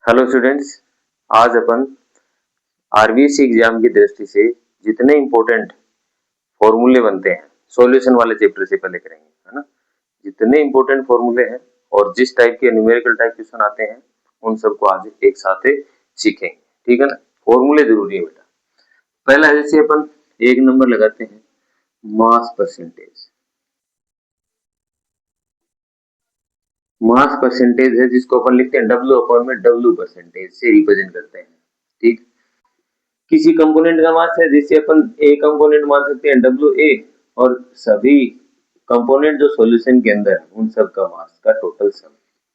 Hello students. आज अपन RBSC exam की दृष्टि से जितने इम्पोर्टेंट फॉर्मूले बनते हैं सॉल्यूशन वाले चैप्टर से पहले करेंगे, है ना। जितने इम्पोर्टेंट फॉर्मूले हैं और जिस टाइप के न्यूमेरिकल टाइप क्वेश्चन आते हैं उन सबको आज एक साथ सीखेंगे, ठीक है ना। फॉर्मूले जरूरी है बेटा। पहला जैसे अपन एक नंबर लगाते हैं मास परसेंटेज। मास परसेंटेज है जिसको अपन लिखते हैं डब्ल्यू अपॉन में डब्ल्यू परसेंटेज से रिप्रेजेंट करते हैं, ठीक। किसी कंपोनेंट का मास है जिसे अपन ए कंपोनेंट मान सकते हैं डब्ल्यू ए, और सभी कंपोनेंट जो सॉल्यूशन के अंदर है उन सब का मास का टोटल सम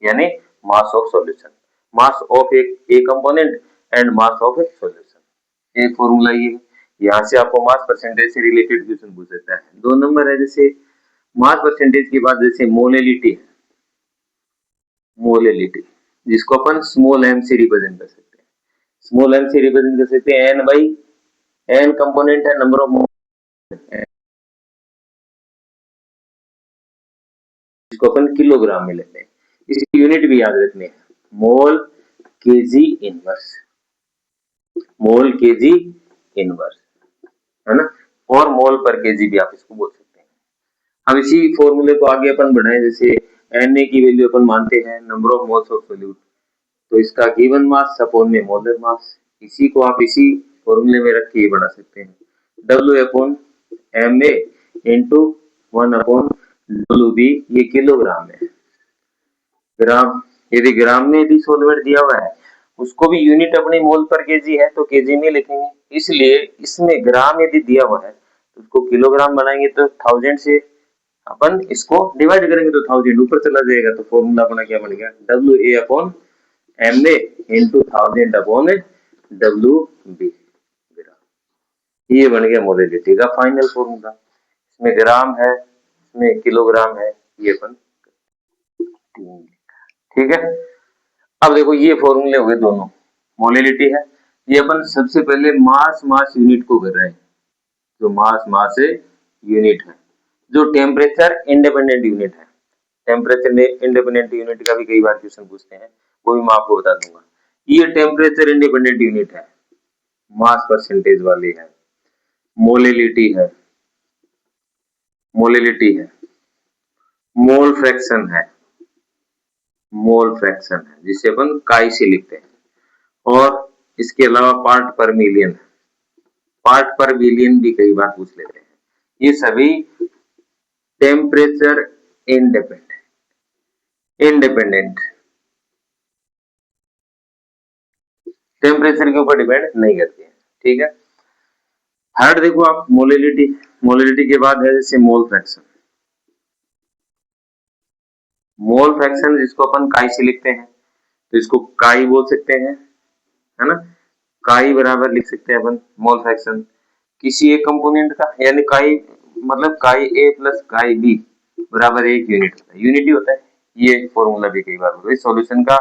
यानी mass of solution, mass of एक A component and mass of A solution. एक फॉर्मूला ये है। यहाँ से आपको मास परसेंटेज से रिलेटेड क्वेश्चन पूछ सकता है। दो नंबर है जैसे मास परसेंटेज के बाद जैसे मोलेलिटी है, मोलेलिटी जिसको अपन स्मॉल एम से रिप्रेजेंट कर सकते हैं। स्मॉल एम से रिप्रेजेंट कर सकते हैं एन बाई एन कंपोनेंट है नंबर ऑफ, इसको अपन किलोग्राम में लेते हैं। इसकी यूनिट भी याद रखनी है, मोल केजी इनवर्स, मोल केजी इनवर्स, है ना। और मोल पर केजी भी आप इसको बोल सकते हैं। हम इसी फॉर्मूले को आगे अपन बढ़ाएं, जैसे Na की वैल्यू अपन मानते हैं number of moles of solute, तो इसका गिवन मास अपॉन में मोलर मास, इसी को आप इसी फॉर्मूले में रख के बढ़ा सकते हैं। W upon M A into 1 upon W B, ये किलोग्राम है। ग्राम, यदि ग्राम में यदि सॉल्वेंट दिया हुआ है उसको भी यूनिट अपनी मोल पर केजी है तो केजी में लिखेंगे, इसलिए इसमें ग्राम यदि दिया हुआ है तो उसको किलोग्राम बनाएंगे तो 1000 से अपन इसको डिवाइड करेंगे तो 1000 ऊपर चला जाएगा, तो फॉर्मूला अपना क्या बन गया W A upon M A into 1000 upon W B gram. ये बन गया मोलेलिटी का फाइनल फॉर्मूला। इसमें ग्राम है, इसमें किलोग्राम है, ये अपन ठीक है। अब देखो ये फॉर्मूले हुए दोनों, मोलेलिटी है, ये अपन सबसे पहले मास मास यूनिट को कर रहे हैं, जो मास मास यूनिट है, जो टेम्परेचर इंडिपेंडेंट यूनिट है। टेम्परेचर इंडिपेंडेंट यूनिट का भी कई बार क्वेश्चन पूछते हैं, वो भी मैं आपको बता दूंगा। ये टेम्परेचर इंडिपेंडेंट यूनिट है, मास परसेंटेज वाली है, मोलेलिटी है, मोलेलिटी है, मोल फ्रैक्शन है, मोल फ्रैक्शन है जिसे अपन काई से लिखते हैं, और इसके अलावा पार्ट पर मिलियन, पार्ट पर बिलियन भी कई बार पूछ लेते हैं। ये सभी टेम्परेचर इंडिपेंडेंट, इंडिपेंडेंट टेम्परेचर के ऊपर डिपेंड नहीं करती है, ठीक है। थर्ड देखो आप मोलेलिटी, मोलेलिटी के बाद है जैसे मोल फ्रैक्शन, मोल फ्रैक्शन जिसको अपन काई से लिखते हैं तो इसको काई बोल सकते हैं, है ना। काई बराबर लिख सकते हैं अपन मोल फ्रैक्शन किसी एक कंपोनेंट का, यानी काई मतलब काई ए प्लस काई बी बराबर एक यूनिट होता है, यूनिटी होता है। ये फॉर्मूला भी कई बार होता है सॉल्यूशन का,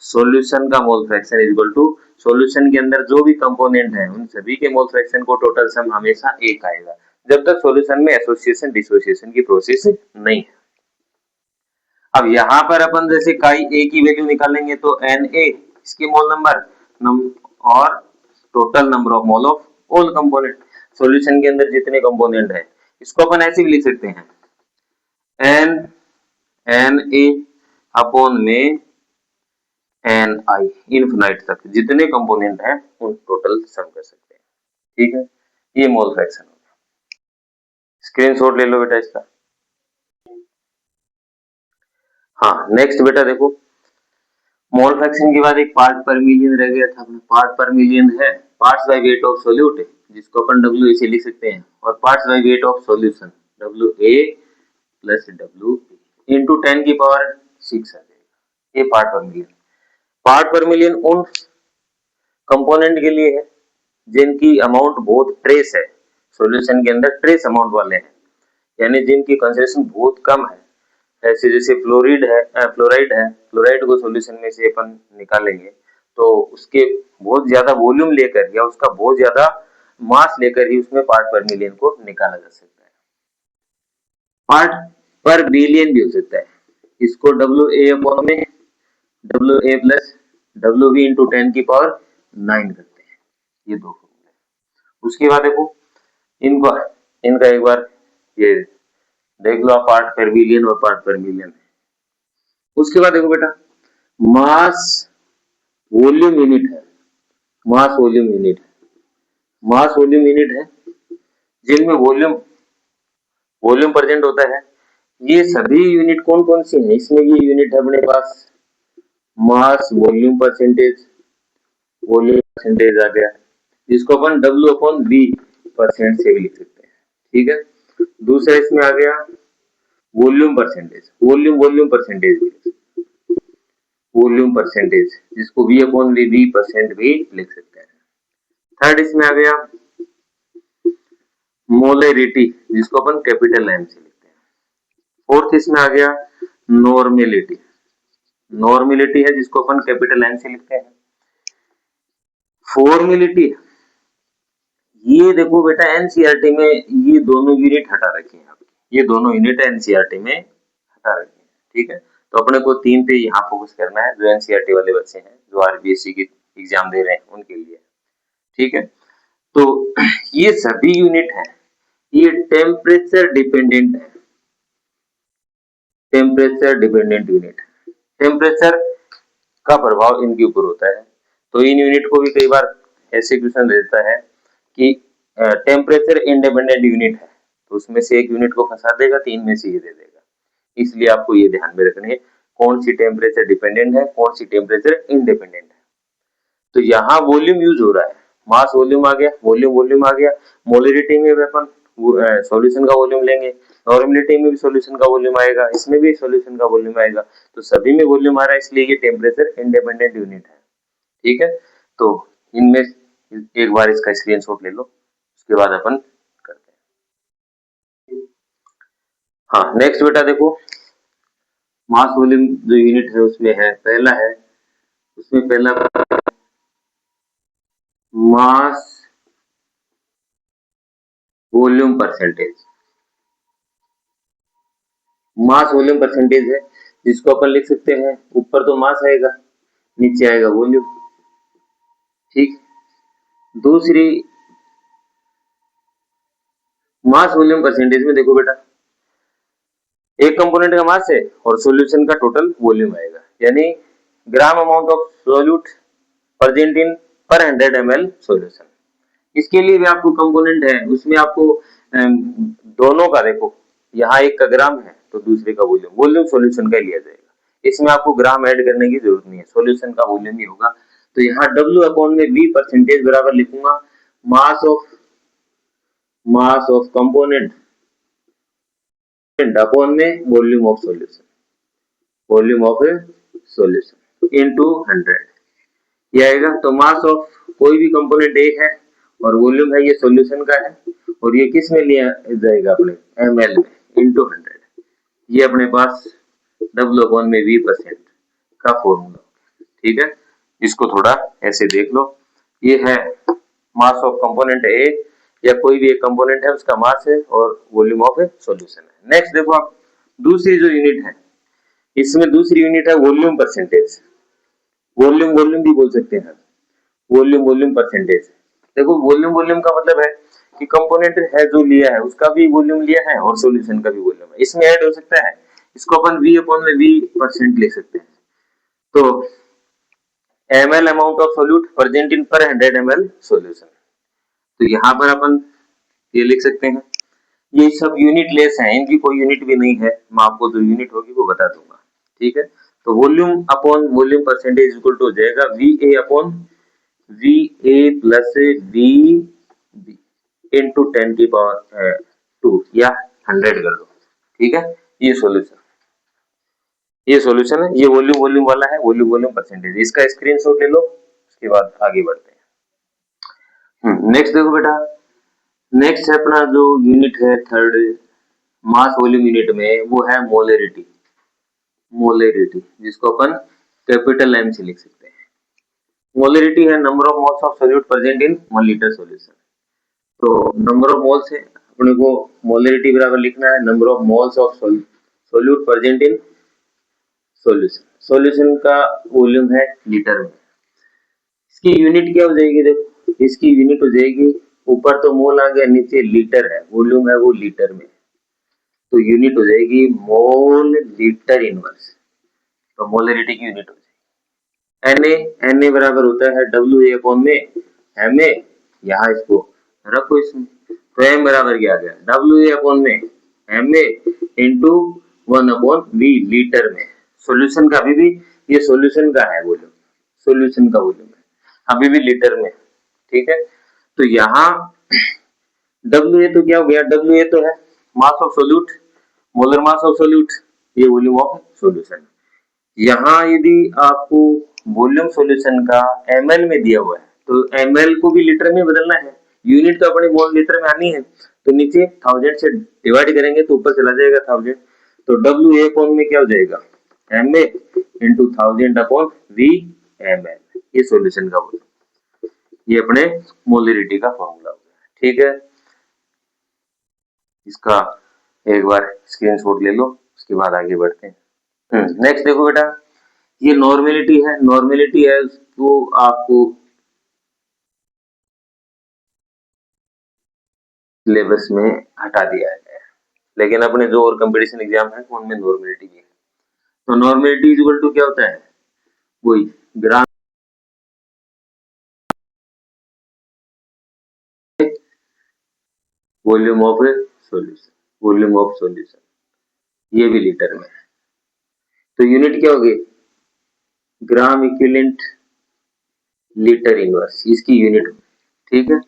सॉल्यूशन का mole fraction is equal to solution के अंदर जो भी कंपोनेंट है उन सभी के मोल फ्रैक्शन को टोटल सम हमेशा एक आएगा, जब तक सॉल्यूशन में एसोसिएशन डिसोसिएशन की प्रोसेस नहीं है। अब यहाँ पर अपन जैसे काई ए की वैल्यू निकालेंगे तो एन ए इसके मोल नंबर और total number of mole of all component, solution के अंदर जितने कंपोनेंट है इसको अपन ऐसे भी लिख सकते हैं एन एन ए अपॉन में एन आई, इनफिनाइट तक जितने कंपोनेंट हैं उन टोटल सम कर सकते हैं, ठीक है। ये मोल फ्रैक्शन हो गया, स्क्रीनशॉट ले लो बेटा इसका। हाँ नेक्स्ट बेटा देखो, मोल फ्रैक्शन के बाद एक पार्ट पर मिलियन रह गया था अपना, पार्ट पर मिलियन है parts by weight of solute जिसको अपन डब्ल्यू से लिख सकते हैं, और parts by weight of solution W A plus W into 10 की पावर 6 आ जाएगा। ये पार्ट पर मिलियन, पार्ट पर मिलियन उन कंपोनेंट के लिए है जिनकी अमाउंट बहुत ट्रेस है, सॉल्यूशन के अंदर ट्रेस अमाउंट वाले हैं, यानी जिनकी कंसेंट्रेशन बहुत कम है। ऐसे जैसे फ्लोराइड है, फ्लोराइड को सॉल्यूशन में से अपन निकालेंगे तो उसके बहुत ज्यादा वॉल्यूम लेकर या उसका बहुत ज्यादा मास लेकर ही उसमें पार्ट पर मिलियन को निकाला जा सकता है। पार्ट पर बिलियन भी हो सकता है, इसको डब्ल्यू ए अपॉन में W A plus WV into 10⁹ करते हैं। ये दो फॉर्मूले। उसके बाद देखो इनका एक बार ये देख लो आप, पार्ट पर बिलियन और पार्ट पर मिलियन। उसके बाद देखो बेटा, मास वॉल्यूम यूनिट है, मास वॉल्यूम यूनिट है, मास वॉल्यूम यूनिट है जिनमें वॉल्यूम वॉल्यूम प्रेजेंट होता है। ये सभी यूनिट कौन कौन सी है, इसमें ये यूनिट है अपने पास mass volume percentage, volume percentage आ गया, जिसको अपन W/V% से भी लिख सकते हैं। ठीक है। दूसरा इसमें आ गया वॉल्यूम परसेंटेज, वॉल्यूम परसेंटेज भी लिख सकते हैं, वॉल्यूम परसेंटेज जिसको V/V% भी लिख सकते हैं। थर्ड इसमें आ गया मोलरिटी, जिसको अपन कैपिटल M से लिखते हैं। फोर्थ इसमें आ गया नॉर्मेलिटी, नॉर्मेलिटी है जिसको अपन कैपिटल N से लिखते हैं। फॉर्मेलिटी, ये देखो बेटा एनसीईआरटी में ये दोनों यूनिट हटा रखे हैं, ये दोनों यूनिट एनसीईआरटी में हटा रखे हैं। ठीक है, तो अपने को 3 पे यहाँ फोकस करना है, जो एनसीईआरटी वाले बच्चे हैं जो आरबीएससी की एग्जाम दे रहे हैं उनके लिए। ठीक है, तो ये सभी यूनिट है, ये टेम्परेचर डिपेंडेंट है, टेम्परेचर डिपेंडेंट यूनिट। टेम्परेचर का प्रभाव इनके ऊपर होता है, तो इन यूनिट को भी कई बार ऐसे क्वेश्चन देता है कि टेम्परेचर इंडिपेंडेंट यूनिट है, तो उसमें से एक यूनिट को फंसा देगा, 3 में से ये दे देगा। इसलिए आपको ये ध्यान में रखनी है कौन सी टेम्परेचर डिपेंडेंट है, कौन सी टेम्परेचर इंडिपेंडेंट है। तो यहाँ वॉल्यूम यूज हो रहा है, मास वॉल्यूम आ गया, वॉल्यूम आ गया। मोलरिटी में अपन सॉल्यूशन का वॉल्यूम लेंगे, नॉर्मलिटी में भी सॉल्यूशन का वॉल्यूम आएगा, इसमें भी सॉल्यूशन का वॉल्यूम आएगा, तो सभी में वॉल्यूम आ रहा है, इसलिए ये टेम्परेचर इंडिपेंडेंट यूनिट है। ठीक है, तो इनमें एक बार इसका स्क्रीनशॉट ले लो, उसके बाद अपन करते हैं। हाँ, नेक्स्ट बेटा देखो, मास वॉल्यूम जो यूनिट है उसमें है, पहला है उसमें पहला मास वॉल्यूम परसेंटेज, मास वॉल्यूम परसेंटेज है जिसको अपन लिख सकते हैं, ऊपर तो मास आएगा, नीचे आएगा वॉल्यूम। ठीक, दूसरी मास वॉल्यूम परसेंटेज में देखो बेटा, एक कंपोनेंट का मास है और सॉल्यूशन का टोटल वॉल्यूम आएगा, यानी gram amount of solute present in per 100 ml solution. इसके लिए भी आपको कंपोनेंट है, उसमें आपको दोनों का देखो, यहाँ एक का ग्राम है तो दूसरे का वॉल्यूम, वॉल्यूम सॉल्यूशन का लिया जाएगा, इसमें आपको ग्राम ऐड करने की जरूरत नहीं है, सॉल्यूशन का वॉल्यूम ही होगा। तो यहाँ W/V% बराबर लिखूंगा मास ऑफ कंपोनेंट अपॉन में volume of solution, volume of solution into 100 ये आएगा। तो मास ऑफ कोई भी कंपोनेंट ए है और वॉल्यूम है ये सॉल्यूशन का है, और ये किस में लिया जाएगा अपने ml में इनटू 100, ये अपने पास W/V% का फॉर्मूला। ठीक है, इसको थोड़ा ऐसे देख लो, ये है मास ऑफ कंपोनेंट ए या कोई भी एक कंपोनेंट है उसका मास है और वॉल्यूम ऑफ सॉल्यूशन है। नेक्स्ट देखो आप, दूसरी जो यूनिट है, इसमें दूसरी यूनिट है वॉल्यूम परसेंटेज, वॉल्यूम भी बोल सकते हैं, वॉल्यूम परसेंटेज। देखो वॉल्यूम का मतलब है कि कंपोनेंट है जो लिया है उसका भी वॉल्यूम लिया है और सॉल्यूशन का भी वॉल्यूम है, इसमें ऐड हो सकता है, इसको अपन V/V% लिख सकते हैं। तो ml amount of solute present in per 100 ml solution, तो यहाँ पर अपन ये लिख सकते हैं। ये सब यूनिट लेस है, इनकी कोई यूनिट भी नहीं है, मैं आपको जो यूनिट होगी वो बता दूंगा। ठीक है, तो volume upon volume percentage equal to हो जाएगा VA प्लस VB इनटू 10⁻² या 100 कर दो। ठीक है, ये सॉल्यूशन है, ये वॉल्यूम वाला है, वॉल्यूम परसेंटेज, इसका स्क्रीनशॉट ले लो, उसके बाद आगे बढ़ते हैं। नेक्स्ट देखो बेटा, नेक्स्ट है अपना जो यूनिट है थर्ड मास वॉल्यूम यूनिट में, वो है मोलरिटी, जिसको अपन कैपिटल M से लिख सकते हैं। मोलरिटी है number of moles of solute present in 1 litre solution. तो नंबर ऑफ मोल्स है, अपने को मोलरिटी बराबर लिखना है number of moles of solute present in solution, solution का वॉल्यूम है लीटर में, इसकी यूनिट क्या हो जाएगी, देखो इसकी यूनिट हो जाएगी, ऊपर तो मोल आ गया, नीचे लीटर है, वॉल्यूम है वो लीटर में, तो यूनिट हो जाएगी मोल लीटर इनवर्स, तो मोलरिटी की यूनिट हो जाएगी Na बराबर होता है WA में Ma, यहाँ इसको रखो इसमें, तो M बराबर क्या आ गया WA में Ma इंटू 1/V लीटर में। सॉल्यूशन का अभी भी, ये सॉल्यूशन का है वॉल्यूम, सॉल्यूशन का वॉल्यूम है अभी भी लीटर में, ठीक है। तो यहाँ WA तो क्या हो गया, WA तो है mass of solute, molar mass of solute, ये वॉल्यूम ऑफ सॉल्यूशन। यहाँ यदि आपको वॉल्यूम सॉल्यूशन का ml में दिया हुआ है तो ml को भी लीटर में बदलना है, यूनिट तो अपनी मोल लीटर में आनी है, तो नीचे 1000 से डिवाइड करेंगे तो ऊपर चला जाएगा 1000, तो WA अपॉन में क्या हो जाएगा Ma into 1000 upon V ml, ये सॉल्यूशन का वॉल्यूम, ये अपने मोलरिटी का फॉर्मूला हो गया, ठीक है। इसका एक बार स्क्रीनशॉट ले लो, उसके बाद आगे बढ़ते हैं। नेक्स्ट देखो बेटा, ये नॉर्मेलिटी है, नॉर्मेलिटी है वो आपको सिलेबस में हटा दिया है, लेकिन अपने जो और कंपटीशन एग्जाम है उनमें नॉर्मेलिटी भी है। तो नॉर्मेलिटी इज इक्वल टू क्या होता है, वही gram volume of solution, volume of solution, ये भी लीटर में है, तो यूनिट क्या होगी ग्राम इक्विवेलेंट लीटर इनवर्स, इसकी यूनिट, ठीक है।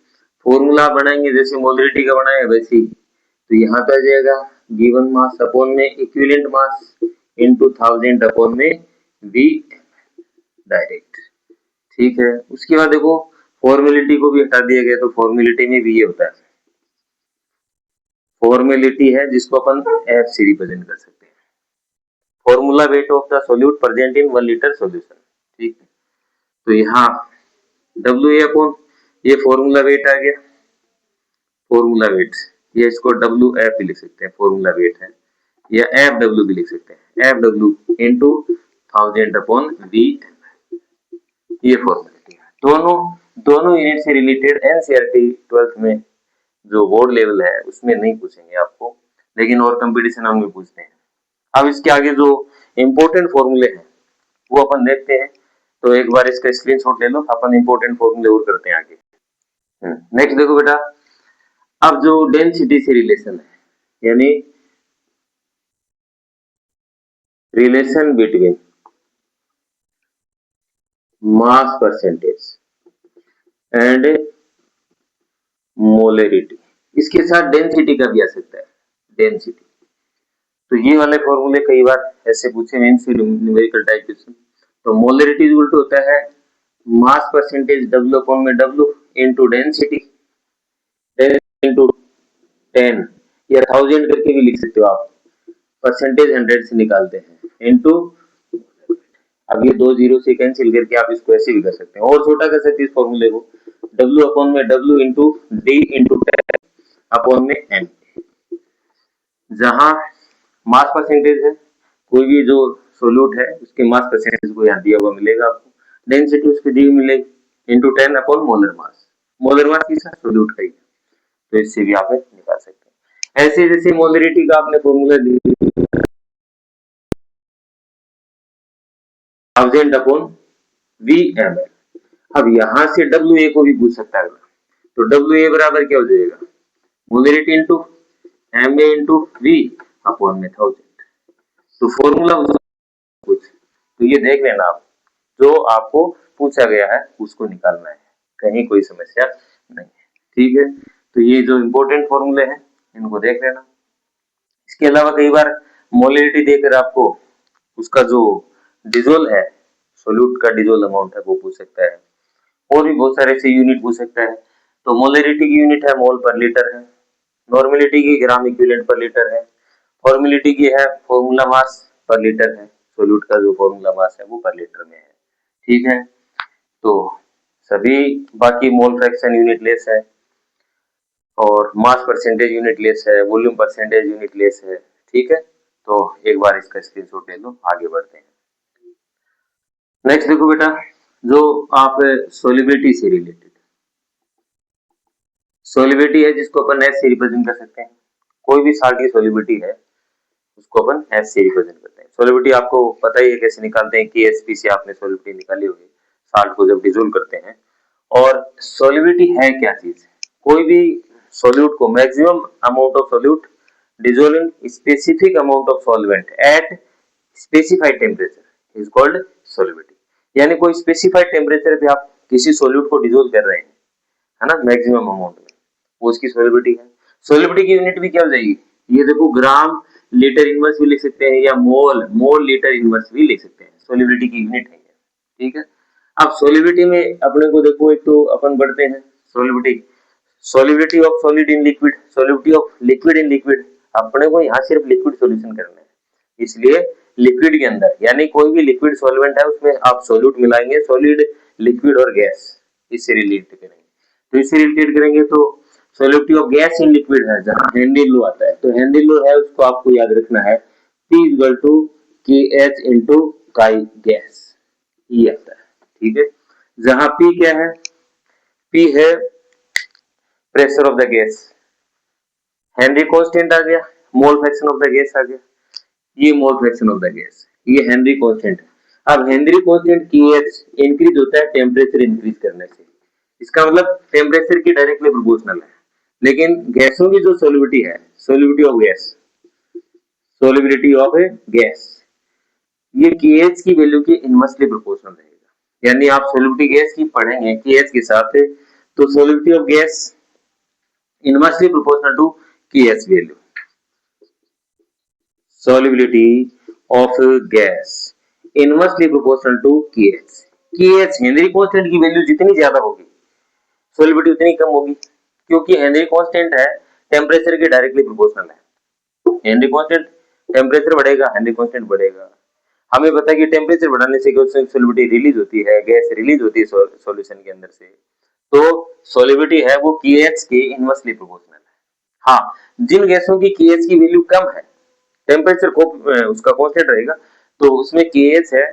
फॉर्मूला बनाएंगे जैसे मोलरिटी का बनाया वैसे ही, तो यहाँ पे आ जाएगा गिवन मास अपॉन में इक्विवेलेंट मास इनटू 1000 अपॉन में V डायरेक्ट, ठीक है। उसके बाद देखो फॉर्मेलिटी को भी हटा दिया गया, तो फॉर्मेलिटी में भी ये होता है, फॉर्मेलिटी है जिसको अपन F से रिप्रेजेंट कर सकते हैं, formula weight of the solute present in 1 litre solution, ठीक है। तो यहाँ WA अपॉन ये फॉर्मूला वेट आ गया, फॉर्मूला वेट, ये इसको WF भी लिख सकते हैं, फॉर्मूला वेट है, या FW भी लिख सकते हैं, FW इंटू 1000 अपॉन V, ये फॉर्मूलिटी है। दोनों दोनों यूनिट से रिलेटेड एनसीईआरटी 12th में जो बोर्ड लेवल है उसमें नहीं पूछेंगे आपको, लेकिन और कंपटीशन में पूछते हैं। अब इसके आगे जो इम्पोर्टेंट फॉर्मूले हैं वो अपन देखते हैं, तो एक बार इसका स्क्रीनशॉट ले लो, अपन इम्पोर्टेंट फॉर्मूले और करते हैं आगे। नेक्स्ट देखो बेटा, अब जो डेंसिटी से रिलेशन है, यानी relation between mass percentage and molarity, इसके साथ डेंसिटी का भी आ सकता है, डेंसिटी, तो ये वाले फॉर्मूले कई बार ऐसे पूछे मेंस न्यूमेरिकल टाइप क्वेश्चन। तो मोलरिटी इज इक्वल टू होता है मास परसेंटेज W अपॉन में W इनटू डेंसिटी, 10 इनटू 10 या 1000 करके भी लिख सकते हो आप, परसेंटेज 100 से निकालते हैं इनटू, अब ये दो जीरो से कैंसिल करके आप इसको ऐसे भी कर सकते हैं, और छोटा कर सकते हैं इस फॉर्मूले को, W अपॉन में W into D into 10 upon में M, जहां मास परसेंटेज है, कोई भी जो सोल्यूट है उसके मास परसेंटेज को यहाँ दिया हुआ मिलेगा आपको, डेंसिटी उसकी दी मिलेगी into 10 upon molar mass, molar mass किसका सोल्यूट का ही है, तो इससे भी आप निकाल सकते हैं। ऐसे जैसे मोलरिटी का आपने फॉर्मूला 1000 अपॉन V ml, अब यहां से WA को भी पूछ सकता है, तो WA बराबर क्या हो जाएगा molarity into Ma into V upon में 1000, तो फॉर्मूला कुछ, तो ये देख लेना आप, जो आपको पूछा गया है उसको निकालना है, कहीं कोई समस्या नहीं है, ठीक है। तो ये जो इंपॉर्टेंट फॉर्मूले हैं इनको देख लेना। इसके अलावा कई बार मोलरिटी देकर आपको उसका जो डिजोल है, सोल्यूट का डिजोल अमाउंट है वो पूछ सकता है, और भी बहुत सारे से यूनिट पूछ सकता है। तो मोलरिटी की यूनिट है मोल पर लीटर है, नॉर्मेलिटी की ग्राम इक्विवेलेंट पर लीटर है, फॉर्मेलिटी की है फॉर्मूला मास पर लीटर है, सोल्यूट का जो फॉर्मूला मास है वो पर लीटर में है, ठीक है। तो सभी बाकी मोल फ्रैक्शन यूनिट लेस है, और मास परसेंटेज यूनिट लेस है, वॉल्यूम परसेंटेज यूनिट लेस है, ठीक है। तो एक बार इसका स्क्रीनशॉट ले लो, आगे बढ़ते हैं। नेक्स्ट देखो बेटा, जो आप सोलिबिलिटी से रिलेटेड, सोलिबिलिटी है जिसको अपन एस से रिप्रेजेंट कर सकते हैं। कोई भी साल्ट की सोलिबिलिटी है उसको अपन एस से रिप्रेजेंट करते हैं। सोलिबिलिटी आपको पता ही है कैसे निकालते हैं, KSP से आपने सोलिबिलिटी निकाली होगी साल्ट को जब डिसोल्व करते हैं। और सोलिबिलिटी है क्या चीज? कोई भी सॉल्यूट को maximum amount of solute dissolving specific amount of solvent at specified temperature is called solubility। यानी कोई स्पेसिफाइड टेम्परेचर पे आप किसी सॉल्यूट को डिसोल्व कर रहे हैं, है ना, मैक्सिमम अमाउंट में, वो उसकी सोलिबिलिटी है। सोलिबिलिटी की यूनिट भी क्या हो जाएगी? ये देखो, ग्राम लीटर इनवर्स भी लिख सकते हैं या मोल मोल लीटर इनवर्स भी लिख सकते हैं, सोलिबिलिटी की यूनिट है ये, ठीक है। अब सोलिबिलिटी में अपने को देखो, एक तो अपन बढ़ते हैं solubility, solubility of solid in liquid, solubility of liquid in liquid. अपने को यहाँ सिर्फ लिक्विड सॉल्यूशन करना है, इसलिए लिक्विड के अंदर, यानी कोई भी लिक्विड सॉल्वेंट है उसमें आप सॉल्यूट मिलाएंगे, सॉलिड, लिक्विड और गैस, इससे रिलेट करेंगे। तो इससे रिलेटेड करेंगे तो solubility of gas in liquid है, जहां हेनरी लॉ आता है, तो हेनरी लॉ है उसको आपको याद रखना है, P equal to KH into chi gas, ये आता है, ठीक है। जहां P क्या है? P है pressure of the gas, Henry constant आ गया, mole fraction of the gas आ गया, ये mole fraction of the gas, ये हेनरी कांस्टेंट। अब हेनरी कांस्टेंट KH इंक्रीज होता है टेम्परेचर इंक्रीज करने से, इसका मतलब टेम्परेचर की डायरेक्टली प्रोपोर्शनल है। लेकिन गैसों की जो सोलिबिलिटी है, solubility of gas, solubility of gas, ये KH की वैल्यू के इनवर्सली प्रोपोर्शनल रहेगा। यानी आप सोलिबिलिटी गैस की पढ़ेंगे KH के साथ, तो solubility of gas inversely proportional to KH value, solubility of gas inversely proportional to KH। KH Henry constant की वैल्यू जितनी ज्यादा होगी solubility उतनी कम होगी, क्योंकि हेनरी कांस्टेंट है टेम्परेचर के डायरेक्टली प्रोपोर्शनल है। हेनरी कांस्टेंट, टेम्परेचर बढ़ेगा हेनरी कांस्टेंट बढ़ेगा। हमें पता है कि टेम्परेचर बढ़ाने से solubility रिलीज होती है, गैस रिलीज होती है सॉल्यूशन के अंदर से, तो solubility है वो KH के इनवर्सली प्रोपोर्शनल है। हाँ, जिन गैसों की KH की वैल्यू कम है, टेम्परेचर को उसका कांस्टेंट रहेगा, तो उसमें KH है,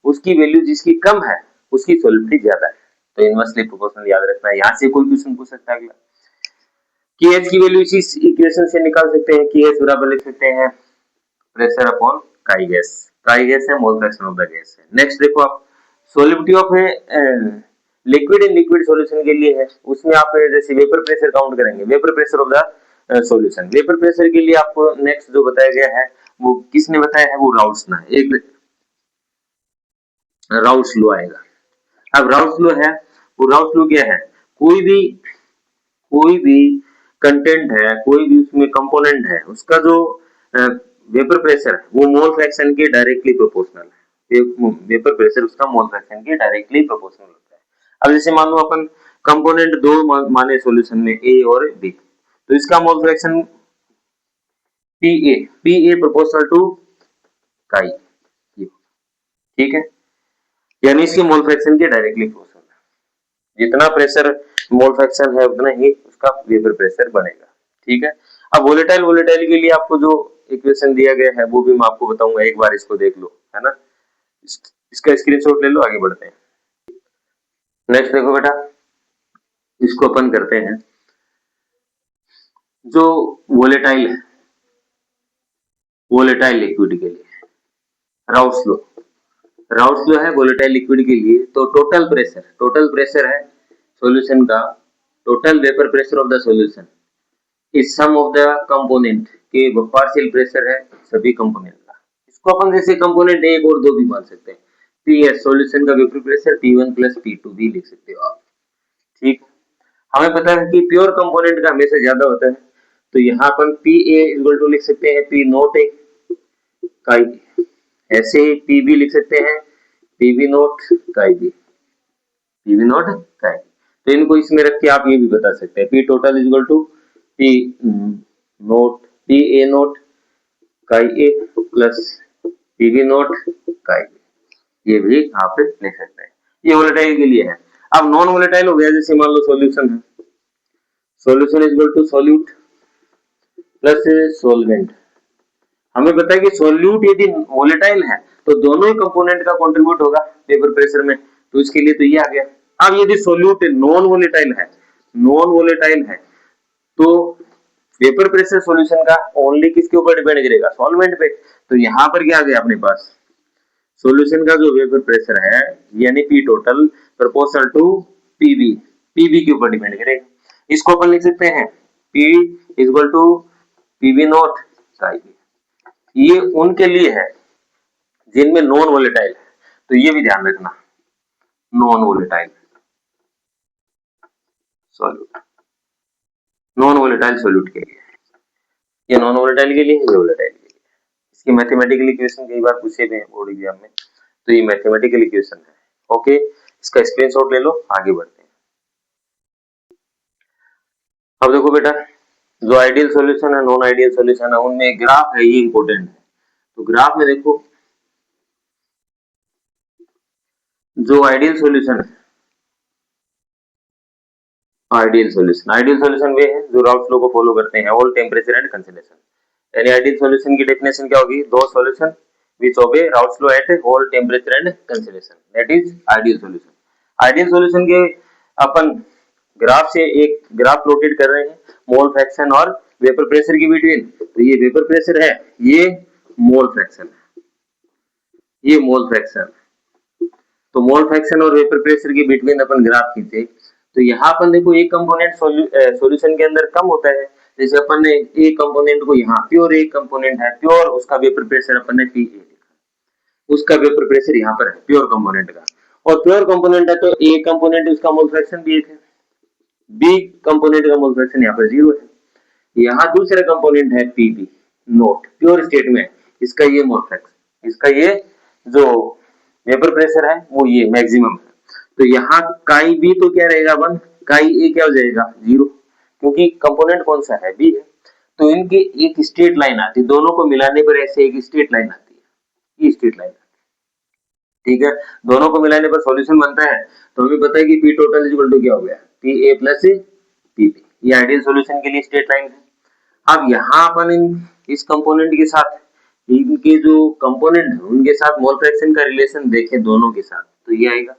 उसकी वैल्यू जिसकी कम है उसकी सॉलिबिलिटी ज्यादा है, तो इनवर्सली प्रोपोर्शनल याद रखना है। यहाँ से कोई क्वेश्चन पूछ सकता है अगला, KH की वैल्यू इसी इक्वेशन से निकाल सकते हैं, KH बराबर लिख सकते हैं प्रेशर अपॉन काई गैस है, मोल फ्रैक्शन ऑफ द गैस है। नेक्स्ट देखो आप, solubility of liquid in liquid solution के लिए है, उसमें आप जैसे वेपर प्रेशर काउंट करेंगे, vapour pressure of the solution. Vapour pressure के लिए आपको नेक्स्ट जो बताया गया है वो किसने बताया है? वो राउल्स ने, एक राउल्स लॉ आएगा। अब राउल्स लॉ है, वो राउल्स लॉ क्या है? कोई भी कंटेंट है, कोई भी उसमें कंपोनेंट है, उसका जो वेपर प्रेशर है वो मोल फ्रैक्शन के डायरेक्टली प्रोपोर्शनल है। वेपर प्रेशर उसका मोल फ्रैक्शन के डायरेक्टली प्रोपोर्शनल होता है। अब जैसे मान लो अपन कंपोनेंट दो माने सॉल्यूशन में A और B, तो इसका mole fraction Pa proportional to chi, ठीक है, यानी इसके मोल फ्रैक्शन के डायरेक्टली प्रोपोर्शनल है। जितना प्रेशर मोल फ्रैक्शन है उतना ही उसका वेपर प्रेशर बनेगा, ठीक है। अब वोलेटाइल के लिए आपको जो इक्वेशन दिया गया है वो भी मैं आपको बताऊंगा, एक बार इसको देख लो, है ना, इसका स्क्रीनशॉट ले लो, आगे बढ़ते हैं। नेक्स्ट देखो बेटा, इसको अपन करते हैं, जो वोलेटाइल है, वोलेटाइल लिक्विड के लिए राउल्स लॉ है वोलेटाइल लिक्विड के लिए। तो टोटल प्रेशर है सॉल्यूशन का, total vapour pressure of the solution is sum of the component के पार्शियल प्रेशर है सभी कंपोनेंट का। इसको अपन जैसे कंपोनेंट 1 और 2 भी मान सकते हैं। PS सॉल्यूशन का vapour pressure P1 plus P2 भी लिख सकते हो आप, ठीक। हमें पता है कि प्योर कंपोनेंट का हमेशा ज्यादा होता है, तो यहाँ अपन PA इक्वल टू लिख सकते हैं P नॉट A काई, ऐसे ही PB लिख सकते हैं PB naught chi B, PB naught काई। तो इनको इसमें रख के आप ये भी बता सकते हैं P total equal to P naught PA naught chi A plus PB naught chi B, ये भी आप लिख सकते हैं। ये वोलेटाइल के लिए है। अब नॉन वोलेटाइल हो गया, जैसे मान लो सॉल्यूशन है, solution equal to solute plus solvent. हमें पता है कि सॉल्यूट यदि वोलेटाइल है तो दोनों ही कंपोनेंट का कंट्रीब्यूट होगा वेपर प्रेशर में, तो इसके लिए तो ये आ गया। अब यदि सोल्यूट नॉन वोलेटाइल है, नॉन वोलेटाइल है, तो वेपर प्रेशर सॉल्यूशन का ओनली किसके ऊपर डिपेंड करेगा, सॉल्वेंट पे। तो यहाँ पर क्या आ गया अपने पास, सॉल्यूशन का जो वेपर प्रेशर है यानी P total proportional to PV, PV के ऊपर डिपेंड करेगा। इसको अपन लिख सकते हैं P equal to PV not I. ये उनके लिए है जिनमें नॉन वोलेटाइल है, तो ये भी ध्यान रखना, non volatile solute, non volatile solute के लिए, ये नॉन वोलेटाइल के लिए, ये वोलेटाइल के लिए। इसकी मैथमेटिकल इक्वेशन कई बार पूछे गए हैं बोर्ड एग्जाम में, तो ये मैथमेटिकल इक्वेशन है। ओके, इसका स्क्रीनशॉट ले लो, आगे बढ़ते हैं। अब देखो बेटा, जो आइडियल सॉल्यूशन है, नॉन आइडियल सॉल्यूशन है, उनमें ग्राफ है, ये इंपॉर्टेंट है। तो ग्राफ में देखो, जो आइडियल सॉल्यूशन है, आइडियल सॉल्यूशन वे है जो राउल्ट लॉ को फॉलो करते हैं, ऑल टेम्परेचर एंड कंसिडरेशन। यानी आइडियल सॉल्यूशन की डेफिनेशन क्या होगी, दो solution which obey Raoult's law at all temperature and concentration, that is ideal solution। Ideal solution के अपन ग्राफ से एक ग्राफ प्लॉटेड कर रहे हैं, मोल फ्रैक्शन और वेपर प्रेशर की बिटवीन। तो ये वेपर प्रेशर है, ये मोल फ्रैक्शन है, ये मोल फ्रैक्शन। तो मोल फ्रैक्शन और वेपर प्रेशर के बिटवीन अपन ग्राफ खींचे, तो यहाँ अपन देखो एक कंपोनेंट सॉल्यूशन के अंदर कम होता है। जैसे अपन ने एक कंपोनेंट को यहाँ प्योर, एक कंपोनेंट है प्योर, उसका वेपर प्रेशर अपन ने पी, उसका वेपर प्रेशर यहाँ पर है प्योर कंपोनेंट का। और प्योर कंपोनेंट है तो ए कंपोनेंट उसका मोल फ्रैक्शन भी एक है, बी कंपोनेंट का मोल फ्रैक्शन यहाँ पर 0 है। यहाँ दूसरा कंपोनेंट है पीबी नोट, प्योर स्टेट में, इसका ये मोल फ्रैक्शन, इसका ये जो वेपर प्रेशर है वो ये मैक्सिमम है। तो यहाँ काई बी तो क्या रहेगा, 1, काई ए क्या हो जाएगा 0, क्योंकि कंपोनेंट कौन सा है, बी है। तो इनकी एक स्ट्रेट लाइन आती है, दोनों को मिलाने पर ऐसे एक स्ट्रेट लाइन आती है, ये स्ट्रेट लाइन, ठीक है। दोनों को मिलाने पर सॉल्यूशन बनता है। तो हमें पता है कि पी टोटल इक्वल टू क्या हो गया, पी ए प्लस पीबी, ये आइडियल सॉल्यूशन के लिए स्ट्रेट लाइन है। अब यहाँ अपन इस कंपोनेंट के साथ इनके जो कंपोनेंट है उनके साथ मोल फ्रैक्शन का रिलेशन देखें दोनों के साथ, तो ये आएगा।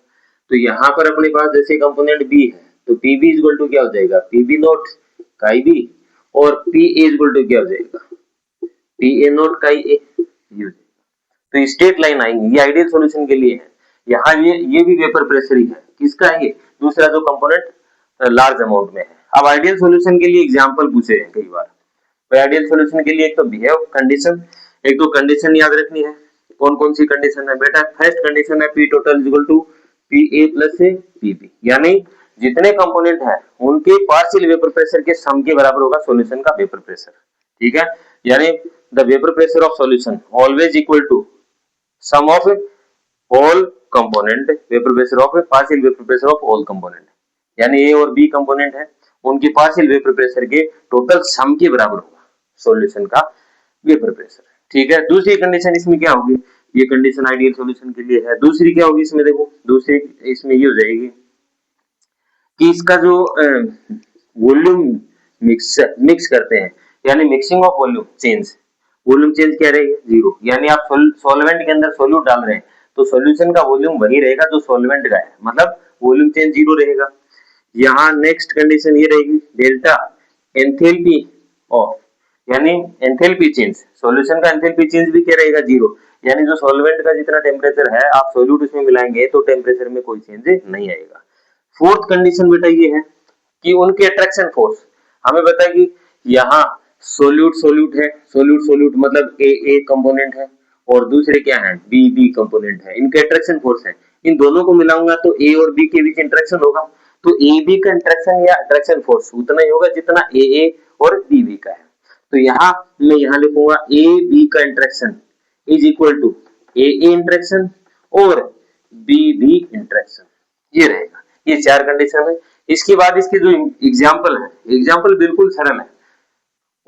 तो यहाँ पर अपने पास जैसे कंपोनेंट बी है, तो पीबी इक्वल टू क्या हो जाएगा, पीबी नोट काई बी, और पी ए इक्वल टू क्या हो जाएगा, पी ए नोट काई ए। तो स्ट्रेट लाइन आएंगी, ये आइडियल सॉल्यूशन के लिए है। यहाँ ये भी वेपर प्रेशर ही है, किसका है, ये दूसरा जो कंपोनेंट लार्ज अमाउंट में है। अब आइडियल सॉल्यूशन के लिए एग्जांपल पूछे हैं कई बार, तो आइडियल सॉल्यूशन के लिए एक तो बिहेव कंडीशन, एक तो कंडीशन याद रखनी है। कौन कौन सी कंडीशन है बेटा, फर्स्ट कंडीशन है P total equal to P A plus PB, यानी जितने कंपोनेंट है उनके पार्शियल वेपर प्रेशर के सम के बराबर होगा सॉल्यूशन का वेपर प्रेशर, ठीक है। यानी the vapour pressure of solution always equal to sum of all component vapor pressure of partial vapor pressure of all component, यानी ए और बी कंपोनेंट है उनके पार्शियल वेपर प्रेशर के टोटल सम के बराबर होगा सॉल्यूशन का वेपर प्रेशर, ठीक है। दूसरी कंडीशन इसमें क्या होगी, ये कंडीशन आइडियल सॉल्यूशन के लिए है। दूसरी क्या होगी इसमें, देखो दूसरी इसमें ये हो जाएगी कि इसका जो वॉल्यूम मिक्स करते हैं, यानी mixing of volume change, volume change क्या रहेगा 0, यानी आप सॉल्वेंट के अंदर सोल्यूट डाल रहे हैं तो सॉल्यूशन का वॉल्यूम वही रहेगा जो सॉल्वेंट का है, मतलब वॉल्यूम चेंज 0 रहेगा। यहाँ नेक्स्ट कंडीशन ये रहेगी डेल्टा एंथैल्पी ऑफ, यानी एंथैल्पी चेंज, सॉल्यूशन का एंथैल्पी चेंज भी क्या रहेगा 0, यानी जो सॉल्वेंट का जितना टेम्परेचर है आप सोल्यूट उसमें मिलाएंगे तो टेम्परेचर में कोई चेंज नहीं आएगा। फोर्थ कंडीशन बेटा ये है कि उनके अट्रैक्शन फोर्स, हमें पता है कि यहाँ सोल्यूट है, सोल्यूट मतलब ए कंपोनेंट है और दूसरे क्या है बी कंपोनेंट है, इनके अट्रैक्शन फोर्स है। इन दोनों को मिलाऊंगा तो ए और बी के बीच इंटरेक्शन होगा, तो ए बी का इंटरेक्शन या अट्रैक्शन फोर्स उतना ही होगा जितना ए और बी का है। तो यहाँ मैं यहाँ लिखूंगा ए बी का interaction is equal to A interaction और बी इंटरेक्शन, ये रहेगा। ये चार कंडीशन है। इसके बाद इसके जो एग्जाम्पल है, एग्जाम्पल बिल्कुल सरल है,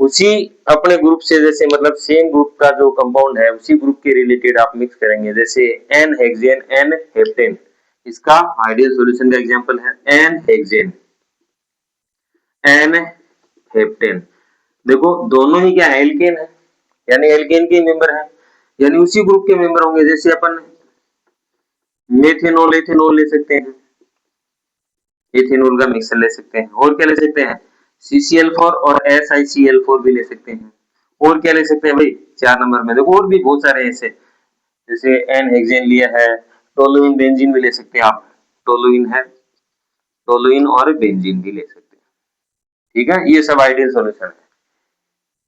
उसी अपने ग्रुप से, जैसे मतलब सेम ग्रुप का जो कंपाउंड है उसी ग्रुप के रिलेटेड आप मिक्स करेंगे। जैसे एन हेक्सेन एन हेप्टेन, इसका आइडियल सॉल्यूशन का एग्जांपल है एन हेक्सेन एन हेप्टेन। देखो दोनों ही क्या है, एल्केन है, यानी एल्केन के मेंबर है, यानी उसी ग्रुप के मेंबर होंगे। जैसे अपन मेथेनॉल एथेनॉल ले सकते हैं, एथेनॉल का मिक्सर ले सकते हैं। और क्या ले सकते हैं, CCl4 और SiCl4 भी ले सकते हैं। और क्या ले सकते हैं भाई, 4 नंबर में देखो और भी बहुत सारे ऐसे, जैसे एन हेक्सेन लिया है, टोलुइन बेंजीन भी ले सकते हैं आप, टोलुइन है, टोलुइन और बेंजीन भी ले सकते हैं। ठीक है, ये सब आइडियल सॉल्यूशन है।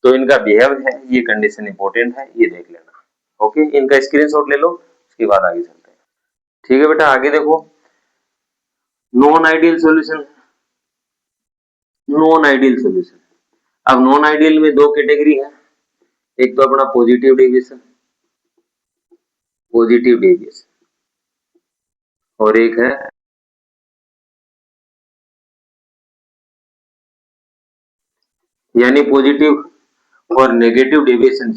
तो इनका बिहेव है, ये कंडीशन इंपॉर्टेंट है, ये देख लेना। ओके, इनका स्क्रीनशॉट ले लो, उसके बाद आगे चलते हैं। ठीक है बेटा, आगे देखो, non ideal solution, non ideal solution. अब नॉन आइडियल में दो कैटेगरी है, एक तो अपना पॉजिटिव डेविएशन, पॉजिटिव डेविएशन, और एक है यानी पॉजिटिव और negative deviation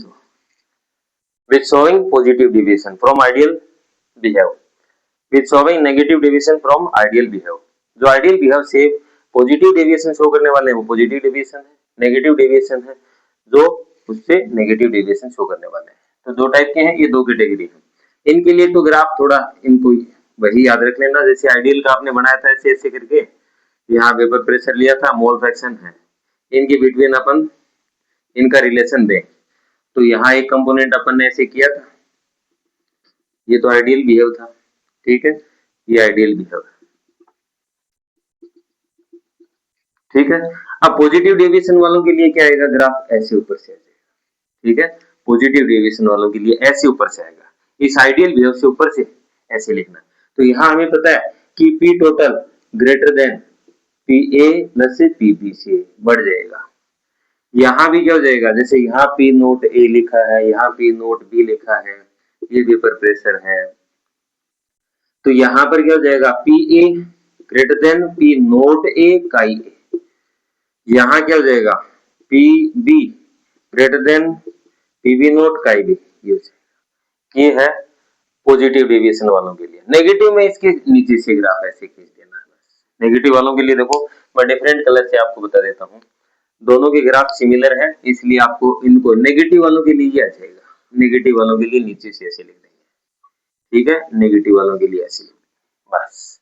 with showing positive deviation from ideal behavior, with showing negative deviation from ideal behavior। जो आइडियल बिहेव से पॉजिटिव डेविएशन शो करने वाले हैं वो पॉजिटिव डेविएशन है, नेगेटिव डेविएशन है जो उससे नेगेटिव डेविएशन शो करने वाले हैं। तो दो टाइप के हैं, ये दो कैटेगरी है। इनके लिए तो ग्राफ थोड़ा इनको वही याद रख लेना, जैसे आइडियल का आपने बनाया था ऐसे ऐसे करके, यहाँ वेपर प्रेशर लिया था, मोल फ्रैक्शन है, इनके बिटवीन अपन इनका रिलेशन दें। तो यहाँ एक कंपोनेंट अपन ने ऐसे किया था, ये तो आइडियल बिहेव था, ठीक है, ये आइडियल बिहेव है, ठीक है। अब पॉजिटिव डेविएशन वालों के लिए क्या आएगा, ग्राफ ऐसे ऊपर से आ जाएगा, ठीक है, पॉजिटिव डेविएशन वालों के लिए ऐसे ऊपर से आएगा, इस आइडियल बिहेव से ऊपर से ऐसे लिखना। तो यहाँ हमें पता है कि P total greater than P A plus P B से बढ़ जाएगा। यहाँ भी क्या हो जाएगा, जैसे यहाँ पी नोट ए लिखा है, यहाँ पी नोट बी लिखा है, ये वेपर प्रेशर है, तो यहाँ पर क्या हो जाएगा, P A greater than P not A काई ए। यहाँ क्या हो जाएगा, P B greater than P B not काई बी। ये है पॉजिटिव डेविएशन वालों के लिए। नेगेटिव में इसके नीचे से ग्राफ ऐसे खींच देना है बस। नेगेटिव वालों के लिए देखो, मैं डिफरेंट कलर से आपको बता देता हूँ, दोनों के ग्राफ सिमिलर है, इसलिए आपको इनको नेगेटिव वालों के लिए ये आ जाएगा, नेगेटिव वालों के लिए नीचे से ऐसे लिख देंगे, ठीक है, नेगेटिव वालों के लिए ऐसे लिख देंगे बस।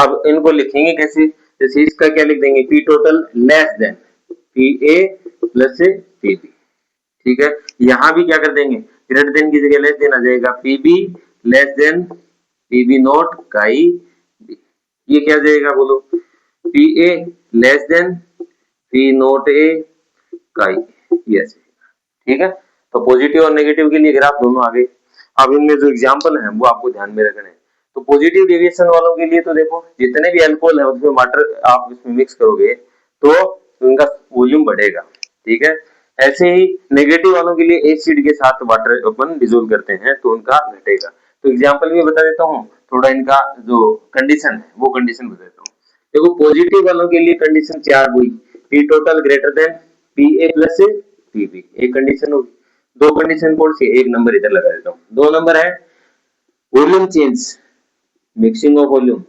अब इनको लिखेंगे कैसे, जैसे इसका क्या लिख देंगे, P total less than P A plus P B, ठीक है। यहाँ भी क्या कर देंगे, ग्रेटर देन की जगह लेस देन आ जाएगा, P B less than P B naught chi B. ये क्या जाएगा बोलो, P A less than P naught A chi, yes, ठीक है। तो पॉजिटिव और नेगेटिव के लिए ग्राफ दोनों आ गए। अब इनमें जो एग्जांपल है वो आपको ध्यान में रखना है। तो पॉजिटिव डेविएशन वालों के लिए तो देखो, जितने भी अल्कोहल है उसमें वाटर आप इसमें मिक्स करोगे तो उनका वॉल्यूम बढ़ेगा, ठीक है। ऐसे ही नेगेटिव वालों के लिए एसिड के साथ वाटर अपन डिसोल्व करते हैं तो उनका घटेगा। तो एग्जांपल में बता देता हूँ, थोड़ा इनका जो कंडीशन है वो कंडीशन बता देता हूँ। देखो पॉजिटिव वालों के लिए कंडीशन 4 हुई, P total greater than P A plus P B, एक कंडीशन होगी। दो कंडीशन कौन सी, एक नंबर इधर लगा देता हूँ, 2 नंबर है volume change, mixing of volume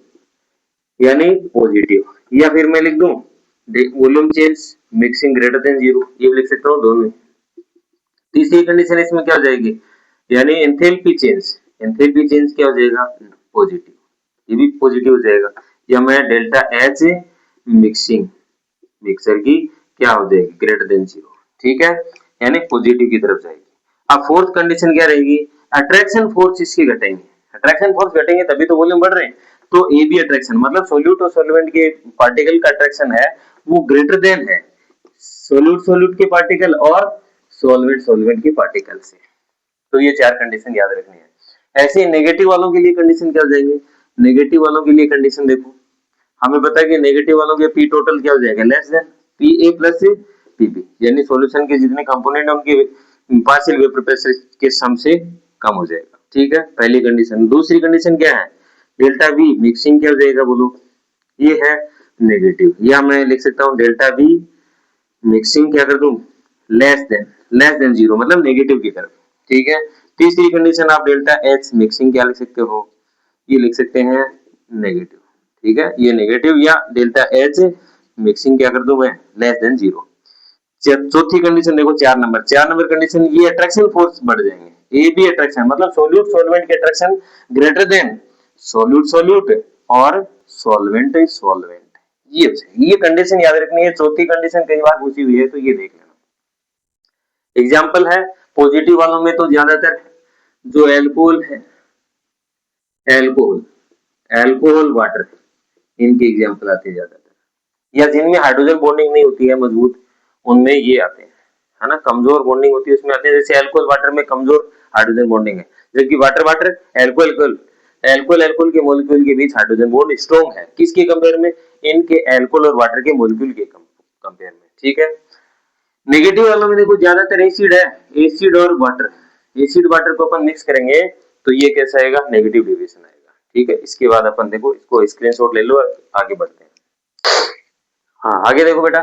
यानी पॉजिटिव, या फिर मैं लिख दूं volume change mixing greater than 0, ये भी लिख सकता हूँ दोनों। तीसरी कंडीशन इसमें क्या हो जाएगी, यानी एंथैल्पी चेंज, एंथैल्पी चेंज क्या हो जाएगा, पॉजिटिव, ये भी पॉजिटिव हो जाएगा। या मैं डेल्टा एच मिक्सिंग, मिक्सर की क्या हो जाएगी, ग्रेटर देन 0, ठीक है, यानी पॉजिटिव की तरफ जाएगी। अब फोर्थ कंडीशन क्या रहेगी, अट्रैक्शन फोर्स इसकी घटेंगे, अट्रैक्शन फोर्स घटेंगे तभी तो वॉल्यूम बढ़ रहे हैं। तो ए बी अट्रैक्शन मतलब सोल्यूट और सॉल्वेंट के पार्टिकल का अट्रैक्शन है वो ग्रेटर देन है सोल्यूट सोल्यूट के पार्टिकल और सॉल्वेंट सॉल्वेंट के पार्टिकल से। तो ये 4 कंडीशन याद रखनी है। ऐसे नेगेटिव वालों के लिए कंडीशन क्या हो जाएंगे, नेगेटिव वालों के लिए कंडीशन देखो, हमें पता है कि नेगेटिव वालों के पी टोटल क्या हो जाएगा, less than P A plus P B, यानी सॉल्यूशन के जितने कंपोनेंट है उनके पार्शियल वेपर प्रेशर के सम से कम हो जाएगा, ठीक है, पहली कंडीशन। दूसरी कंडीशन क्या है, डेल्टा वी मिक्सिंग क्या हो जाएगा बोलो, ये है नेगेटिव, या मैं लिख सकता हूँ डेल्टा वी मिक्सिंग क्या कर दूं, लेस देन 0 मतलब नेगेटिव की तरफ, ठीक है। तीसरी कंडीशन आप डेल्टा एच मिक्सिंग क्या लिख सकते हो, ये लिख सकते हैं नेगेटिव, ठीक है, ये नेगेटिव, या डेल्टा एच मिक्सिंग क्या कर दूं मैं, लेस देन 0। चौथी कंडीशन देखो, 4 नंबर कंडीशन, ये अट्रैक्शन फोर्स बढ़ जाएंगे, ए बी अट्रैक्शन मतलब सोल्यूट सॉल्वेंट के attraction greater than solute solute और सॉल्वेंट सॉल्वेंट। ये कंडीशन याद रखनी है। चौथी कंडीशन कई बार पूछी हुई है तो ये देख लेना। एग्जाम्पल है पॉजिटिव वालों में तो ज्यादातर जो एल्कोहल है, एल्कोहल एल्कोहल वाटर, इनके एग्जाम्पल आते हैं ज्यादातर। या जिनमें हाइड्रोजन बॉन्डिंग नहीं होती है मजबूत, उनमें ये आते हैं, है ना। कमजोर बॉन्डिंग होती है उसमें आते हैं, जैसे एल्कोहल वाटर में कमजोर हाइड्रोजन बॉन्डिंग है, जबकि water water alcohol alcohol alcohol के मॉलिक्यूल के बीच हाइड्रोजन बॉन्ड स्ट्रॉन्ग है। किसके कंपेयर में? इनके एल्कोहल और वाटर के मॉलिक्यूल के कंपेयर में, ठीक है। नेगेटिव वालों में देखो ज्यादातर एसिड है, एसिड और वाटर, एसिड वाटर को अपन मिक्स करेंगे तो ये कैसा आएगा? नेगेटिव डेविएशन आएगा, ठीक है। इसके बाद अपन देखो इसको स्क्रीनशॉट ले लो, आगे बढ़ते हैं। हाँ आगे देखो बेटा,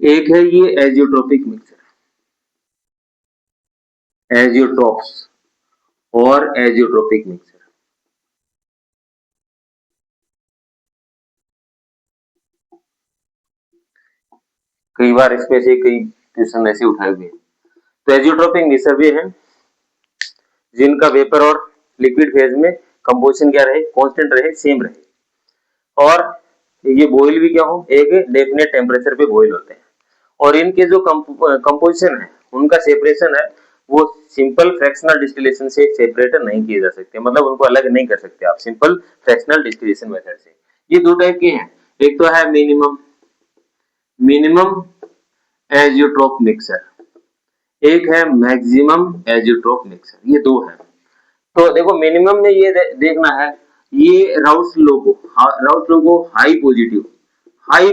एक है ये एजियोट्रोपिक मिक्सर, एजियोट्रोप्स और एजियोट्रोपिक मिक्सर। कई बार इसमें से कई क्वेश्चन ऐसे उठाए हुए हैं। तो एजियोट्रोपिक मिक्सर भी है जिनका वेपर और लिक्विड फेज में कंपोजिशन क्या रहे? कांस्टेंट रहे, सेम रहे। और ये बॉयल भी क्या हो? एक डेफिनेट टेम्परेचर पे बॉयल होते हैं। और इनके जो कंपोजिशन है, उनका सेपरेशन है, वो सिंपल फ्रैक्शनल डिस्टिलेशन से सेपरेट नहीं किए जा सकते, मतलब उनको अलग नहीं कर सकते आप सिंपल फ्रैक्शनल डिस्टिलेशन मेथड से। ये दो टाइप के हैं, एक तो है मिनिमम मिनिमम एजियोट्रोप मिक्सर, एक है मैक्सिमम एजियोट्रोप मिक्सर, ये दो है। तो देखो मिनिमम में ये देखना है, ये राउस लोगो हाई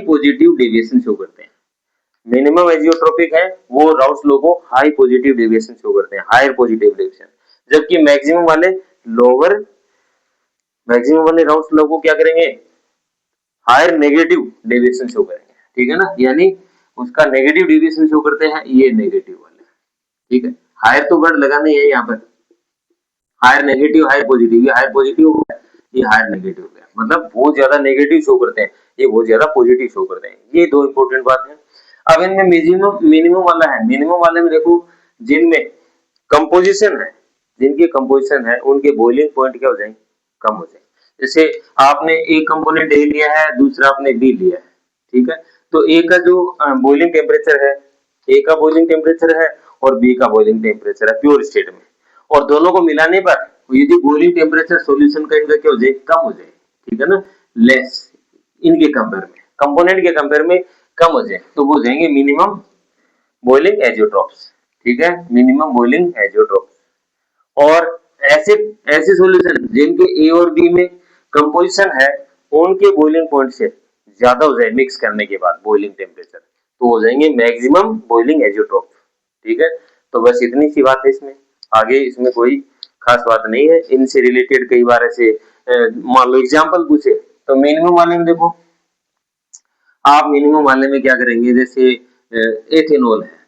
पॉजिटिव डेविएशन शो करते हैं। मिनिमम एजियोट्रोपिक है वो राउस लोगो हाई पॉजिटिव डेविएशन शो करते हैं, हायर पॉजिटिव डेविएशन। जबकि मैक्सिमम वाले राउस लोगो क्या करेंगे? हायर नेगेटिव डेविएशन शो करेंगे, ठीक है ना। यानी उसका नेगेटिव डेविएशन शो करते हैं ये नेगेटिव वाले, ठीक है। हायर तो वर्ड लगाना ही है यहाँ पर, हायर नेगेटिव हायर पॉजिटिव, ये हायर पॉजिटिव हो गया, ये हायर नेगेटिव हो गया, मतलब बहुत ज्यादा नेगेटिव शो करते हैं, ये बहुत ज्यादा पॉजिटिव शो करते हैं। ये दो इंपॉर्टेंट बात है। अब इनमें मिनिमम मिनिमम वाला है, मिनिमम वाले में देखो जिनमें कंपोजिशन है, जिनके कंपोजिशन है उनके बॉइलिंग पॉइंट क्या हो जाए? कम हो जाए। जैसे आपने एक कंपोनेंट ए लिया है, दूसरा आपने बी लिया है, ठीक है। तो ए का जो बॉइलिंग टेम्परेचर है, ए का बॉइलिंग टेम्परेचर है और बी का बॉइलिंग टेम्परेचर है प्योर स्टेट में, और दोनों को मिलाने पर यदि बॉइलिंग टेम्परेचर सॉल्यूशन का इनका क्या हो जाए? कम हो जाए, ठीक है ना, लेस, इनके कंपेयर में, कंपोनेंट के कंपेयर में कम हो जाए, तो वो हो जाएंगे मिनिमम बॉइलिंग एजियोट्रोप्स, ठीक है, मिनिमम बॉइलिंग एजियोट्रोप्स। और ऐसे ऐसे सॉल्यूशन जिनके ए और बी में कंपोजिशन है, उनके बॉइलिंग पॉइंट से ज्यादा हो जाए मिक्स करने के बाद बॉइलिंग टेम्परेचर, तो हो जाएंगे मैक्सिमम बॉइलिंग एजियोट्रोप, ठीक है। तो बस इतनी सी बात है इसमें, आगे इसमें कोई खास बात नहीं है। इनसे रिलेटेड कई बार ऐसे मान लो एग्जाम्पल पूछे, तो मिनिमम वाले में देखो, आप मिनिमम वाले में क्या करेंगे? जैसे एथेनॉल है,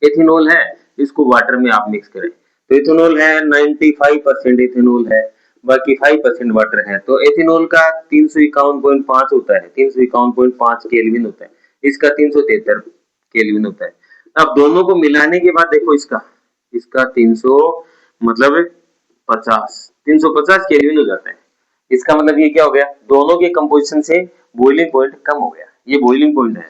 एथेनॉल है, इसको वाटर में आप मिक्स करें, तो एथेनॉल है 95% एथेनॉल है, बाकी 5% वाटर है, तो एथेनॉल का 351.5 होता है, 351.5 केल्विन होता है, इसका 373 केल्विन होता है। अब दोनों को मिलाने के बाद देखो इसका इसका 300 मतलब 350 केल्विन हो जाता है। इसका मतलब ये क्या हो गया? दोनों के कंपोजिशन से बॉइलिंग पॉइंट कम हो गया, ये बॉइलिंग पॉइंट है,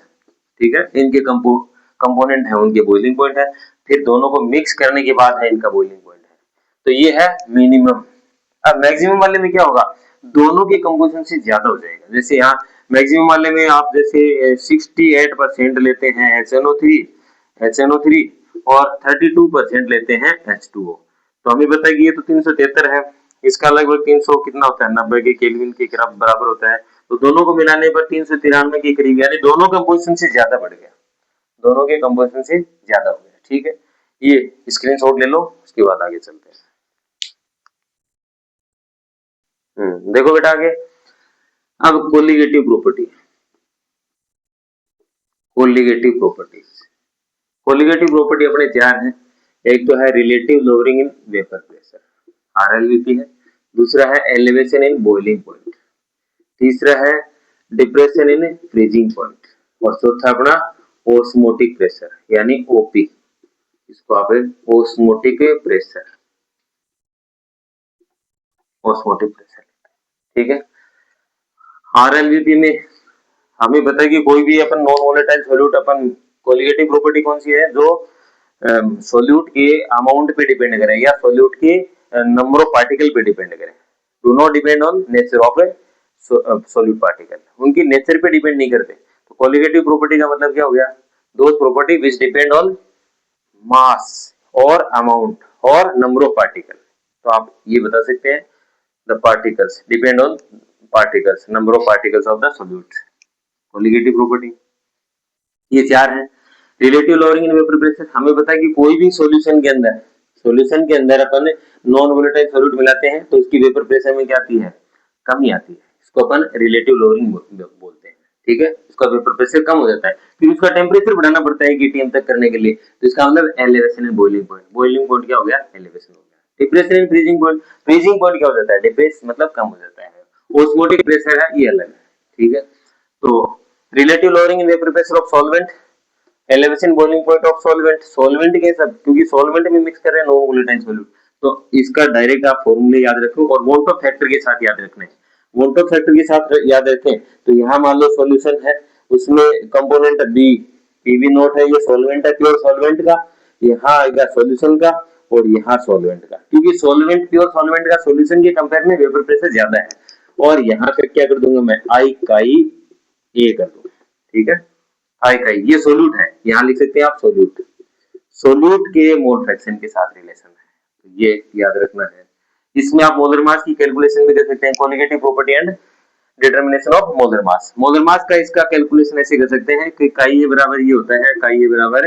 ठीक है। इनके कंपोनेंट है उनके बॉइलिंग पॉइंट है, फिर दोनों को मिक्स करने के बाद है इनका बॉइलिंग पॉइंट है, तो ये है मिनिमम। अब मैक्सिमम वाले में क्या होगा? दोनों के कंपोजिशन से ज्यादा हो जाएगा। जैसे यहाँ मैक्सिमम वाले में आप जैसे 68% लेते हैं HNO3 और 32% लेते हैं H2O, तो हमें पता है कि ये तो 373 है, इसका लगभग 300 कितना होता है? 90 के केल्विन के बराबर होता है, तो दोनों को मिलाने पर 393 के करीब, यानी दोनों कंपोजिशन से ज्यादा बढ़ गया, दोनों के कंपोजिशन से ज्यादा हो गया, ठीक है। ये स्क्रीनशॉट ले लो, उसके बाद आगे चलते हैं। देखो बेटा आगे, अब colligative property, colligative properties, colligative property अपने चार हैं। एक तो है relative lowering in vapour pressure, RLVP है, दूसरा है एलिवेशन इन बॉइलिंग पॉइंट, तीसरा है डिप्रेशन इन फ्रीजिंग पॉइंट, और चौथा अपना ओस्मोटिक प्रेशर यानी ओपी, इसको आप ओस्मोटिक प्रेशर, ओस्मोटिक प्रेशर। ठीक है। आरएलवीपी में हमें पता है कि कोई भी अपन नॉन वोलेटाइल सॉल्यूट अपन कोलिगेटिव प्रॉपर्टी कौन सी है, जो सॉल्यूट के अमाउंट पे डिपेंड करे या सॉल्यूट के नंबर ऑफ पार्टिकल पे डिपेंड करे, do not depend on nature of A solute particle, उनकी नेचर पे डिपेंड नहीं करते। तो कोलिगेटिव प्रॉपर्टी का मतलब क्या हो गया, those property which depend on मास और अमाउंट और नंबर ऑफ पार्टिकल। तो आप ये बता सकते हैं the particles depend on particles, number of particles of the solute, colligative property. ये चार है। Relative lowering in vapour pressure, हमें पता है कि कोई भी सॉल्यूशन के अंदर अपन नॉन वोलेटाइल सॉल्यूट मिलाते हैं तो उसकी वेपर प्रेशर में क्या आती है, कमी आती है, इसको अपन रिलेटिव लोअरिंग बोलते हैं। ठीक है, उसका वेपर प्रेशर कम हो जाता है, फिर उसका टेम्परेचर बढ़ाना पड़ता है एटीएम तक करने के लिए, तो इसका मतलब elevation and boiling point, boiling point क्या हो गया, एलिवेशन हो गया। Depression and freezing point, freezing point क्या हो जाता है, डिप्रेस मतलब कम हो जाता है, ऑस्मोटिक प्रेशर है ये अलग है। ठीक है, तो relative lowering in vapour pressure of solvent, elevation boiling point of solvent, solvent के सब क्योंकि सॉल्वेंट में मिक्स कर रहे हैं नॉन वोलेटाइल सॉल्यूट, तो इसका डायरेक्ट आप फॉर्मूले याद रखो और वोल्ट ऑफ फैक्टर के साथ याद रखना है। वोल्ट ऑफ फैक्टर के साथ याद रखें तो यहाँ मान लो सॉल्यूशन है, उसमें कंपोनेंट बी पीवी नोट है, ये सॉल्वेंट है प्योर सॉल्वेंट का, यहाँ आएगा सॉल्यूशन का और यहाँ सॉल्वेंट का, क्योंकि सॉल्वेंट प्योर सॉल्वेंट का सॉल्यूशन के कंपेयर में वेपर प्रेशर ज्यादा है, और यहाँ पे क्या कर दूंगा मैं, आई काई ए कर दूंगा। ठीक है, आई काई ये सोल्यूट है, यहाँ लिख सकते हैं आप सोल्यूट, सोल्यूट के मोल फ्रैक्शन के साथ रिलेशन है, तो ये याद रखना है। इसमें आप मोलर मास की कैलकुलेशन भी कर सकते हैं, colligative property and determination of molar mass. Molar mass का इसका कैलकुलेशन ऐसे कर सकते हैं कि काई ए बराबर ये होता है, काई ए बराबर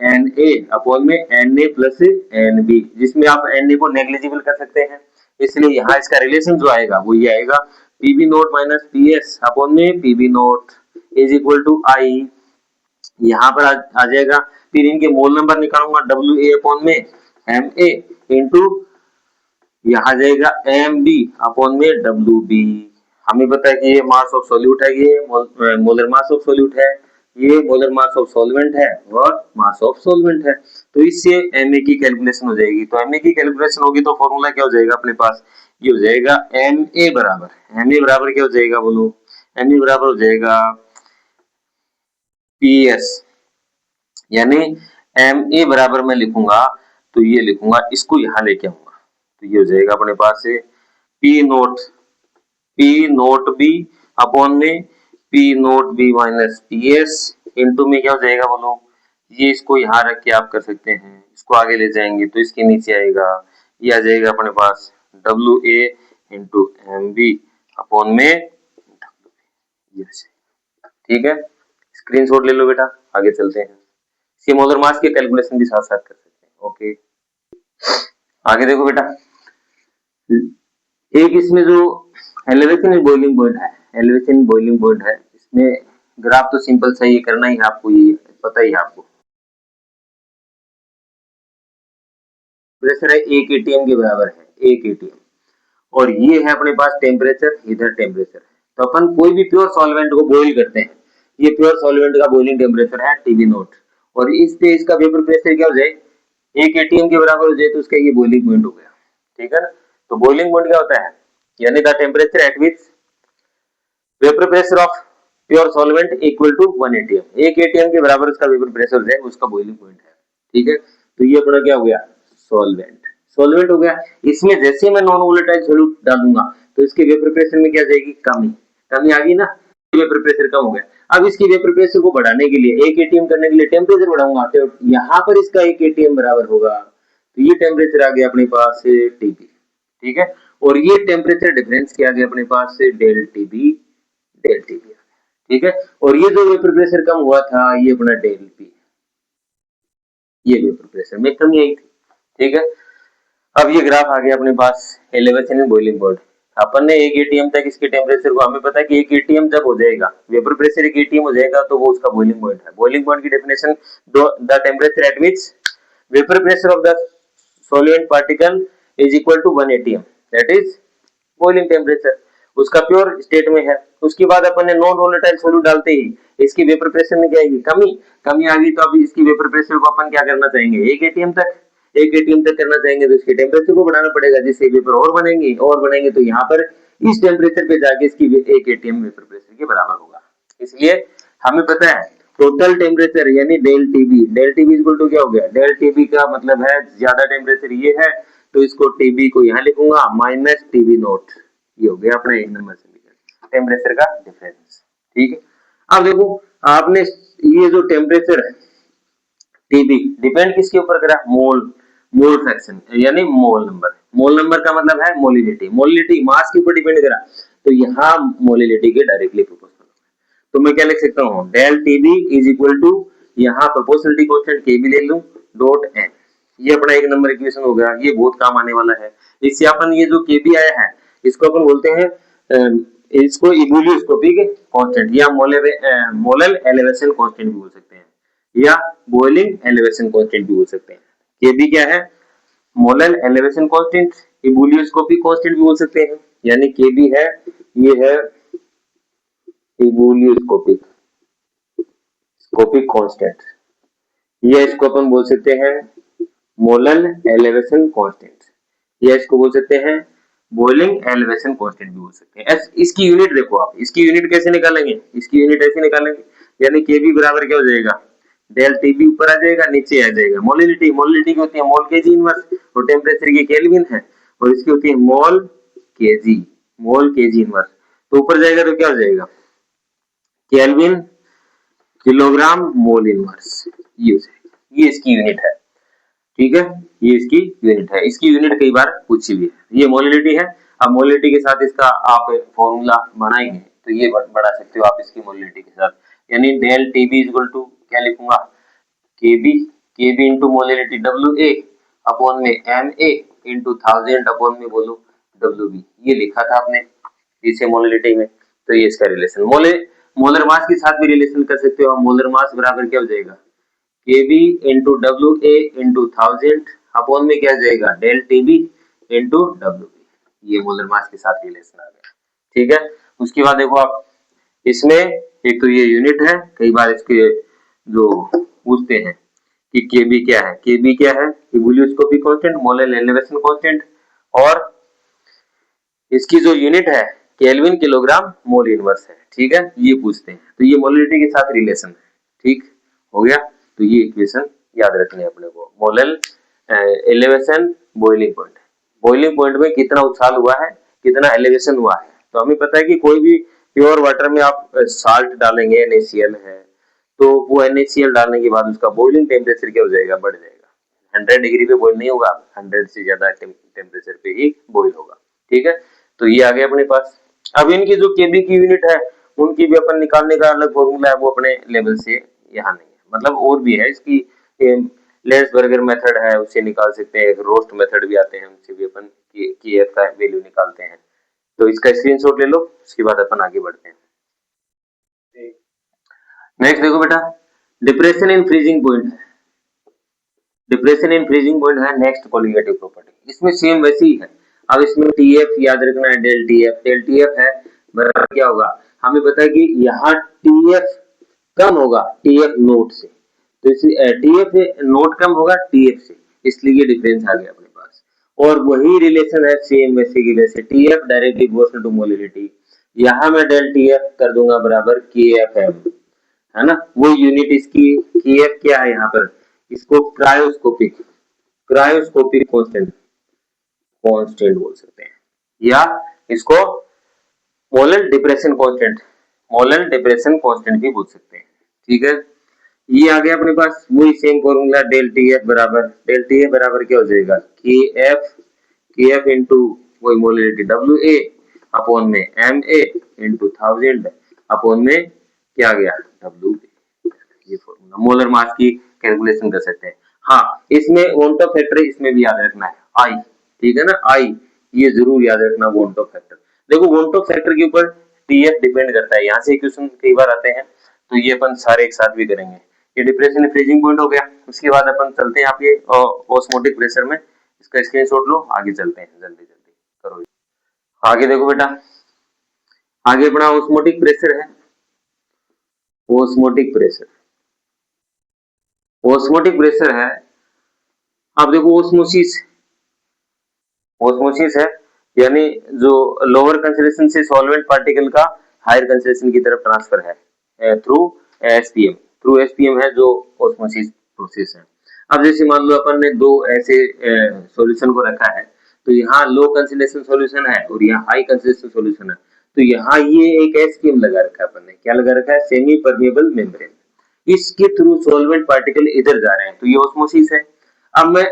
एन ए अपॉन में N A plus N B, जिसमें आप एन ए को नेग्लिजिबल कर सकते हैं, इसलिए यहाँ इसका रिलेशन जो आएगा वो ये आएगा, PB naught minus P S upon में PB naught is equal to I, यहाँ पर आ जाएगा, फिर इनके मोल नंबर निकालूंगा डब्ल्यू ए अपॉन में एम ए इंटू यहाँ जाएगा एम बी अपॉन में डब्ल्यू बी। हमें पता है कि ये मास ऑफ सॉल्यूट है, ये मोलर मास ऑफ सॉल्यूट है, ये मोलर मास ऑफ सॉल्वेंट है और मास ऑफ सॉल्वेंट है, तो इससे एम ए की कैलकुलेशन हो जाएगी। तो एम ए की कैलकुलेशन होगी तो फॉर्मूला क्या हो जाएगा अपने पास, ये हो जाएगा एम ए बराबर क्या हो जाएगा बोलो, एम ए बराबर हो जाएगा पी एस, यानी एम ए बराबर मैं लिखूंगा तो ये लिखूंगा, इसको यहां लेके आऊंगा तो ये हो जाएगा अपने पास से पी नोट बी अपॉन में P naught B minus P S into में क्या हो जाएगा बोलो, ये इसको यहाँ रख के आप कर सकते हैं, इसको आगे ले जाएंगे तो इसके नीचे आएगा, ये आ जाएगा अपने पास W A into M B upon में, ठीक है, स्क्रीनशॉट ले लो बेटा, आगे चलते हैं, इसके मोलर मास के कैलकुलेशन भी साथ साथ कर सकते हैं। ओके, आगे देखो बेटा, एक इसमें जो एलिवेशन एंड बॉइलिंग पॉइंट है, एलिवेशन बॉइलिंग पॉइंट है, इसमें ग्राफ तो सिंपल सा ये करना ही है आपको, ये पता ही है आपको, प्रेशर है 1 एटीएम के बराबर है, 1 एटीएम, और ये है अपने पास टेम्परेचर, इधर टेम्परेचर है, तो अपन कोई भी प्योर सॉल्वेंट को बॉइल करते हैं, ये प्योर सॉल्वेंट का बॉइलिंग टेम्परेचर है टीबी नोट, और इस पे इसका वेपर प्रेशर क्या हो जाए, 1 एटीएम के बराबर हो जाए तो उसका ये बॉइलिंग पॉइंट हो गया। ठीक है ना, तो बॉइलिंग पॉइंट क्या होता है, यानी the temperature at which vapour pressure of pure solvent equal to 1 ATM, 1 ATM के बराबर उसका वेपर प्रेशर है, उसका बॉइलिंग पॉइंट है। ठीक है, तो ये अपना क्या हो गया, सॉल्वेंट हो गया। इसमें जैसे मैं नॉन वोलेटाइल सॉल्यूट डालूंगा तो इसके वेपर प्रेशर में क्या जाएगी, कमी आ गई ना, वेपर प्रेशर कम हो गया। अब इसकी वेपर प्रेशर को बढ़ाने के लिए 1 एटीएम करने के लिए टेम्परेचर बढ़ाऊंगा, तो यहाँ पर इसका 1 एटीएम बराबर होगा, तो ये टेम्परेचर आ गया अपने पास से टीबी। ठीक है, और ये टेम्परेचर डिफरेंस क्या आ गया अपने पास से डेल टीबी। ठीक है, और ये जो वेपर प्रेशर कम हुआ था ये अपना डेल पी, ये वेपर प्रेशर में कमी आई थी। ठीक है, अब ये ग्राफ आ गया अपने पास एलिवेशन एंड बॉइलिंग पॉइंट, अपन ने 1 एटीएम तक इसके टेम्परेचर को, हमें पता है कि 1 एटीएम जब हो जाएगा वेपर प्रेशर 1 एटीएम हो जाएगा तो वो उसका बॉइलिंग पॉइंट है। बॉइलिंग पॉइंट की definition, the temperature at which vapour pressure of the solvent particle is equal to 1 ATM, that is boiling temperature, उसका प्योर स्टेट में है। उसके बाद अपन ने नॉन वोलेटाइल सॉल्यूट डालते ही इसकी वेपर प्रेशर में क्या आएगी, कमी आ गई, तो अभी इसकी वेपर प्रेशर को अपन क्या करना चाहेंगे, 1 एटीएम तक करना चाहेंगे, तो इसके टेम्परेचर को बढ़ाना पड़ेगा, जिससे वेपर और बनेंगे तो यहाँ पर इस टेम्परेचर पे जाके इसकी एक एटीएम वेपर प्रेशर के बराबर होगा। इसलिए हमें पता है टोटल टेम्परेचर यानी डेल टीबी इक्वल टू क्या हो गया, डेल टीबी का मतलब है ज्यादा टेम्परेचर ये है तो इसको टीबी को यहाँ लिखूंगा माइनस टीबी नोट, ये हो गया अपना एक नंबर से टेम्परेचर का डिफरेंस। ठीक है, अब देखो आपने ये जो टेम्परेचर है टीबी डिपेंड किसके ऊपर करा, मोल फ्रैक्शन यानी मोल नंबर का मतलब है मोलिलिटी मास के ऊपर डिपेंड करा, तो यहाँ मोलिलिटी के डायरेक्टली प्रोपोर्शनल। तो मैं क्या लिख सकता हूँ, del TB is equal to यहाँ प्रोपोर्शनलिटी कांस्टेंट केबी ले लूं डॉट एन, ये अपना एक नंबर इक्वेशन हो गया, ये बहुत काम आने वाला है। इससे अपन ये जो केबी आया है इसको अपन बोलते हैं इसको इबुलियोस्कोपिक कांस्टेंट या मोलल एलिवेशन कांस्टेंट भी बोल सकते हैं या बॉइलिंग एलिवेशन कांस्टेंट भी बोल सकते हैं। केबी क्या है, मोलल एलिवेशन कांस्टेंट, इबुलियोस्कोपिक कांस्टेंट भी बोल सकते हैं, यानी केबी है ये है इबुलियोस्कोपिक कांस्टेंट, या इसको अपन बोल सकते हैं मोलल एलिवेशन कांस्टेंट, या इसको बोल सकते हैं बॉइलिंग एलिवेशन कांस्टेंट भी बोल सकते हैं। इसकी यूनिट देखो आप, इसकी यूनिट कैसे निकालेंगे, इसकी यूनिट ऐसे निकालेंगे यानी केबी बराबर क्या हो जाएगा, डेल टीबी ऊपर आ जाएगा नीचे आ जाएगा, मोलिलिटी की होती है मोल केजी इनवर्स और टेम्परेचर की केल्विन है और इसकी होती है मोल केजी इनवर्स, तो ऊपर जाएगा तो क्या हो जाएगा केल्विन किलोग्राम मोल इनवर्स, ये इसकी यूनिट है। ठीक है, ये इसकी यूनिट है, इसकी यूनिट कई बार पूछी भी है। ये मोलिलिटी है, अब मोलिलिटी के साथ इसका आप फॉर्मूला बनाएंगे तो ये बढ़ा सकते हो आप इसकी मोलिलिटी के साथ, यानी डेल टीबी इक्वल टू क्या लिखूंगा KB into molality W A upon में एम ए इंटू 1000 अपॉन में बोलो डब्ल्यू बी, ये लिखा था आपने इसे मोलिलिटी में, तो ये इसका रिलेशन मोलर मास के साथ भी रिलेशन कर सकते हो। मोलर मास बराबर क्या हो जाएगा Kb into W A into 1000 upon में क्या जाएगा del TB into W B, ये मोलर मास के साथ रिलेशन आ गया। ठीक है, उसके बाद देखो आप इसमें एक तो ये यूनिट है, कई बार इसके जो पूछते हैं कि Kb क्या है, Kb क्या है इबुलियोस्कोपिक कांस्टेंट, मोलर एलिवेशन कांस्टेंट, और इसकी जो यूनिट है केल्विन किलोग्राम मोल इनवर्स है। ठीक है, ये पूछते हैं तो ये मोलिलिटी के साथ रिलेशन है। ठीक हो गया, तो ये इक्वेशन याद रखनी है अपने को, मोलल एलिवेशन बॉइलिंग पॉइंट में कितना उछाल हुआ है, कितना एलिवेशन हुआ है। तो हमें पता है कि कोई भी प्योर वाटर में आप साल्ट डालेंगे NaCl है तो वो NaCl डालने के बाद उसका बॉइलिंग टेम्परेचर क्या हो जाएगा, बढ़ जाएगा, 100 डिग्री पे बॉइल नहीं होगा, 100 से ज्यादा टेम्परेचर पे ही बॉइल होगा। ठीक है, तो ये आ गया अपने पास। अब इनकी जो केबी की यूनिट है उनकी भी अपन निकालने का अलग फॉर्मूला है, वो अपने लेवल से यहाँ नहीं है, मतलब और भी है इसकी लेंस बर्गर मेथड है उससे निकाल सकते हैं, रोस्ट मेथड भी आते हैं उनसे भी अपन KF का वैल्यू निकालते हैं। तो इसका स्क्रीनशॉट ले लो, उसके बाद अपन आगे बढ़ते हैं। नेक्स्ट देखो बेटा, डिप्रेशन इन फ्रीजिंग पॉइंट है नेक्स्ट कोलिगेटिव प्रॉपर्टी, इसमें सेम वैसे ही है। अब इसमें टीएफ याद रखना है, डेल टीएफ है बराबर क्या होगा, हमें पता है कि यहाँ टीएफ कम होगा टीएफ नोट से, तो टीएफ नोट कम होगा टीएफ से, इसलिए ये डिफरेंस आ गया अपने पास। और वही रिलेशन है सेम वैसे की वैसे, TF directly proportional to molality, यहाँ मैं डेल टीएफ कर दूंगा बराबर केएफएम, है ना, वो यूनिट इसकी केएफ क्या है यहाँ पर, इसको क्रायोस्कोपिक कांस्टेंट बोल सकते हैं, या इसको मोलर डिप्रेशन कांस्टेंट भी बोल सकते हैं। ठीक है, ये आ गया अपने पास, वही सेम फॉर्मूला डेल टीएफ बराबर क्या हो जाएगा केएफ इंटू वही मोलिलिटी डब्ल्यू ए अपॉन में एम ए इंटू 1000 अपॉन में क्या आ गया डब्ल्यू, ये फॉर्मूला मोलर मास की कैलकुलेशन कर सकते हैं। हाँ, इसमें वोंटो फैक्टर इसमें भी याद रखना है आई, ठीक है ना, आई ये जरूर याद रखना वोंटो फैक्टर। देखो वोंटो फैक्टर के ऊपर टीएफ डिपेंड करता है, यहाँ से क्वेश्चन कई बार आते हैं तो ये अपन सारे एक साथ भी करेंगे। ये डिप्रेशन फ्रीजिंग पॉइंट हो गया, उसके बाद अपन चलते हैं आप ये ऑस्मोटिक प्रेशर में, इसका स्क्रीनशॉट लो, आगे चलते हैं जल्दी करो। आगे देखो बेटा, आगे अपना ऑस्मोटिक प्रेशर है, ऑस्मोटिक प्रेशर है। आप देखो ओस्मोसिस है, यानी जो लोअर कंसंट्रेशन से सॉल्वेंट पार्टिकल का हायर कंसंट्रेशन की तरफ ट्रांसफर है थ्रू एसपीएम। थ्रू एसपीएम है जो ऑस्मोसिस प्रोसेस है। अब जैसे मान लो अपन ने दो ऐसे सॉल्यूशन को रखा है, तो यहाँ लो कंसंट्रेशन सॉल्यूशन है और यहाँ हाई कंसंट्रेशन सॉल्यूशन है, तो यहाँ ये एक एसपीएम लगा रखा है अपन ने। क्या लगा रखा है? Semi permeable membrane. इसके थ्रू सॉल्वेंट पार्टिकल इधर जा रहे हैं, तो ये ऑस्मोसिस है। अब मैं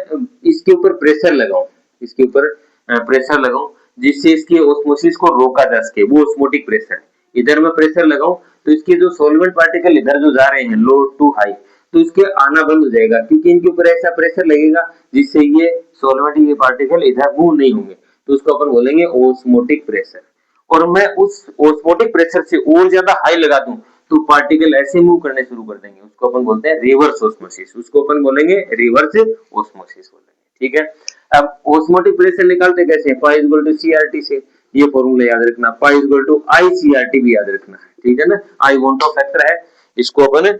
इसके ऊपर प्रेशर लगाऊं, इसके ऊपर प्रेशर लगाऊं जिससे इसकी ऑस्मोसिस को रोका जा सके, वो ऑस्मोटिक प्रेशर है। इधर मैं प्रेशर लगाऊं तो इसके जो सॉल्वेंट पार्टिकल इधर जो जा रहे हैं लो टू हाई, तो इसके आना बंद हो जाएगा, क्योंकि इनके ऊपर ऐसा प्रेशर लगेगा जिससे ये सॉल्वेंट ये पार्टिकल इधर मूव नहीं होंगे, तो उसको अपन बोलेंगे ऑस्मोटिक प्रेशर। और मैं उस ऑस्मोटिक प्रेशर से और ज्यादा हाई लगा दूं तो पार्टिकल ऐसे मूव करने शुरू कर देंगे, उसको अपन बोलते हैं रिवर्स ऑस्मोसिस। उसको अपन बोलेंगे रिवर्स ऑस्मोसिस बोलेंगे। ठीक है। अब ऑस्मोटिक प्रेशर निकालते कैसे? पाई इक्वल टू सीआरटी से। ये फॉर्मूला याद रखना, pi equal to i CRT भी याद रखना। ठीक है ना, आई वोंटो फैक्टर है, इसको अपन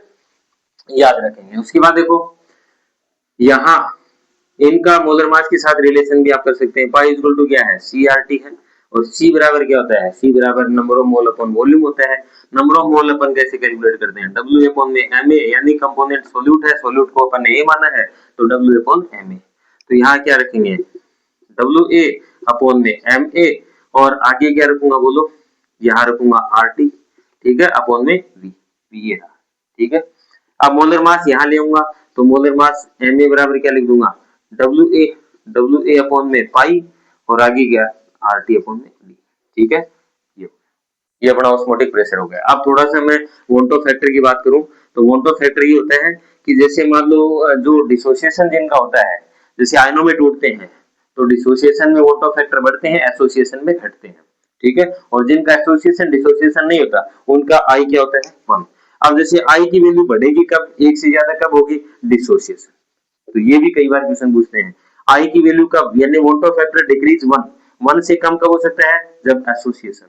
याद रखेंगे। उसके बाद देखो यहाँ इनका मोलर मास के साथ रिलेशन भी आप कर सकते हैं। पाई इक्वल टू क्या है? सीआरटी है। और सी बराबर क्या होता है? सी बराबर number of mole upon volume होता है। नंबर ऑफ मोल अपन कैसे कैलकुलेट करते हैं? डब्ल्यू अपॉन में एम ए, यानी कंपोनेंट सोल्यूट है, सोल्यूट को अपन ने ए माना है, तो डब्ल्यू अपॉन एम ए। तो यहाँ क्या रखेंगे? डब्ल्यू ए अपॉन में एम ए, और आगे क्या रखूंगा बोलो? यहाँ रखूंगा आर टी। ठीक है, अपॉन में वी, वी ये रहा। ठीक है। अब मोलर मास यहाँ ले आऊंगा, तो मोलर मास एम ए बराबर क्या लिख दूंगा? डब्ल्यू ए अपॉन में पाई, और आगे क्या? आर टी अपॉन में डी। ठीक है, ये अपना ऑस्मोटिक प्रेशर हो गया। अब थोड़ा सा मैं वोंटो फैक्टर की बात करूं, तो वोंटो फैक्टर ये होता है कि जैसे मान लो जो डिसोसिएशन जिनका होता है, जैसे आयनों में टूटते हैं, तो डिसोसिएशन में वोंटो फैक्टर बढ़ते हैं, एसोसिएशन में घटते हैं। ठीक है। और जिनका एसोसिएशन डिसोसिएशन नहीं होता, उनका आई क्या होता है? 1। अब जैसे आई की वैल्यू बढ़ेगी कब? एक से ज्यादा कब होगी? डिसोसिएशन। तो ये भी कई बार क्वेश्चन पूछते हैं, आई की वैल्यू कब, यानी वोंटो फैक्टर डिक्रीज 1, 1 से कम कब हो सकता है? जब एसोसिएशन।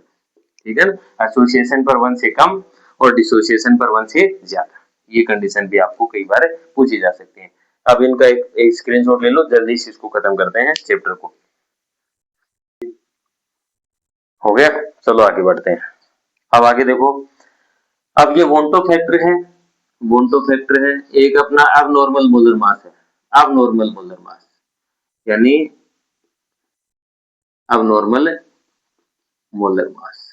ठीक है ना, एसोसिएशन पर 1 से कम और डिसोसिएशन पर 1 से ज्यादा, ये कंडीशन भी आपको कई बार पूछी जा सकती है। अब इनका एक स्क्रीनशॉट ले लो, जल्दी से इसको खत्म करते हैं चैप्टर को। हो गया, चलो आगे बढ़ते हैं। अब आगे देखो, अब ये वोंटो फैक्टर है, वोंटो फैक्टर है, एक अपना अब नॉर्मल मोलर मास है। अब नॉर्मल मोलर मास यानी अब नॉर्मल मोलर मास।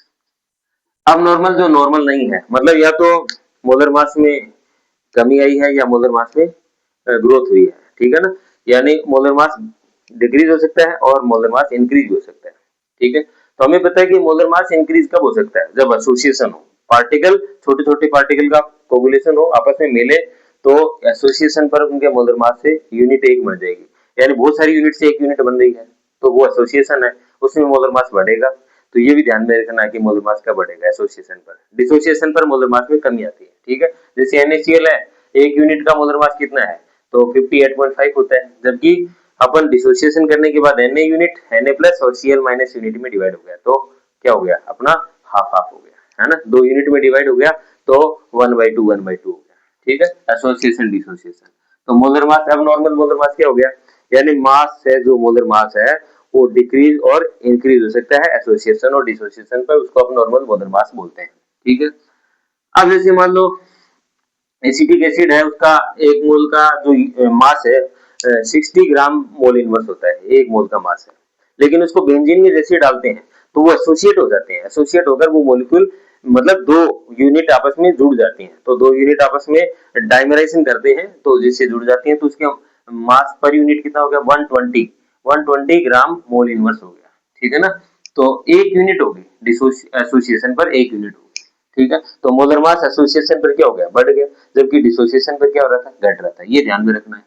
अब नॉर्मल जो नॉर्मल नहीं है, मतलब या तो मोलर मास में कमी आई है या मोलर मास में ग्रोथ हुई है। ठीक है ना, यानी मोलर मास डिक्रीज हो सकता है और मोलर मास इंक्रीज हो सकता है। ठीक है, तो हमें पता है कि मोलर मास इंक्रीज कब हो सकता है? जब एसोसिएशन हो, पार्टिकल छोटे छोटे पार्टिकल का कोगुलेशन हो, आपस में मिले, तो एसोसिएशन पर उनके मोलर मास से यूनिट एक बन जाएगी, यानी बहुत सारी यूनिट से एक यूनिट बन रही है, तो वो एसोसिएशन है, उसमें मोलर मास बढ़ेगा। तो ये भी ध्यान में रखना कि मोलर मास का बढ़ेगा एसोसिएशन पर। डिसोसिएशन पर मोलर मास में कमी आती है। ठीक है, जैसे NaCl है, एक यूनिट का मोलर मास कितना है? तो 58.5 होता है, जबकि अपन डिसोसिएशन करने के बाद Na यूनिट Na प्लस और Cl माइनस यूनिट में डिवाइड हो गया, तो क्या हो गया? अपना हाफ हाफ हो गया, है ना, 2 यूनिट में डिवाइड हो गया, तो 1/2 1/2 हो गया। ठीक है, एसोसिएशन डिसोसिएशन। तो मोलर मास, अब नॉर्मल मोलर मास क्या हो गया? यानी मास है, जो मोलर मास है वो डिक्रीज और इंक्रीज हो सकता है एसोसिएशन और डिसोसिएशन पर, उसको आप नॉर्मल मोलर मास बोलते हैं। ठीक है। अब जैसे मान लो एसिटिक एसिड है, उसका एक मोल का जो मास है 60 ग्राम मोल इनवर्स होता है, एक मोल का मास है, लेकिन उसको बेंजीन में जैसे डालते हैं तो वो एसोसिएट हो जाते हैं, एसोसिएट होकर वो मॉलिक्यूल मतलब दो यूनिट आपस में जुड़ जाती हैं, तो दो यूनिट आपस में डाइमराइजेशन करते हैं, तो जिससे जुड़ जाती हैं, तो उसके मास पर यूनिट कितना हो गया? 120 ग्राम मोल इनवर्स हो गया। ठीक है ना, तो एक यूनिट होगी एसोसिएशन पर, एक यूनिट होगी। ठीक है, तो मोलर मास एसोसिएशन पर क्या हो गया? बढ़ गया, जबकि डिसोसिएशन पर क्या हो रहा था? घट रहा था। ये ध्यान में रखना है।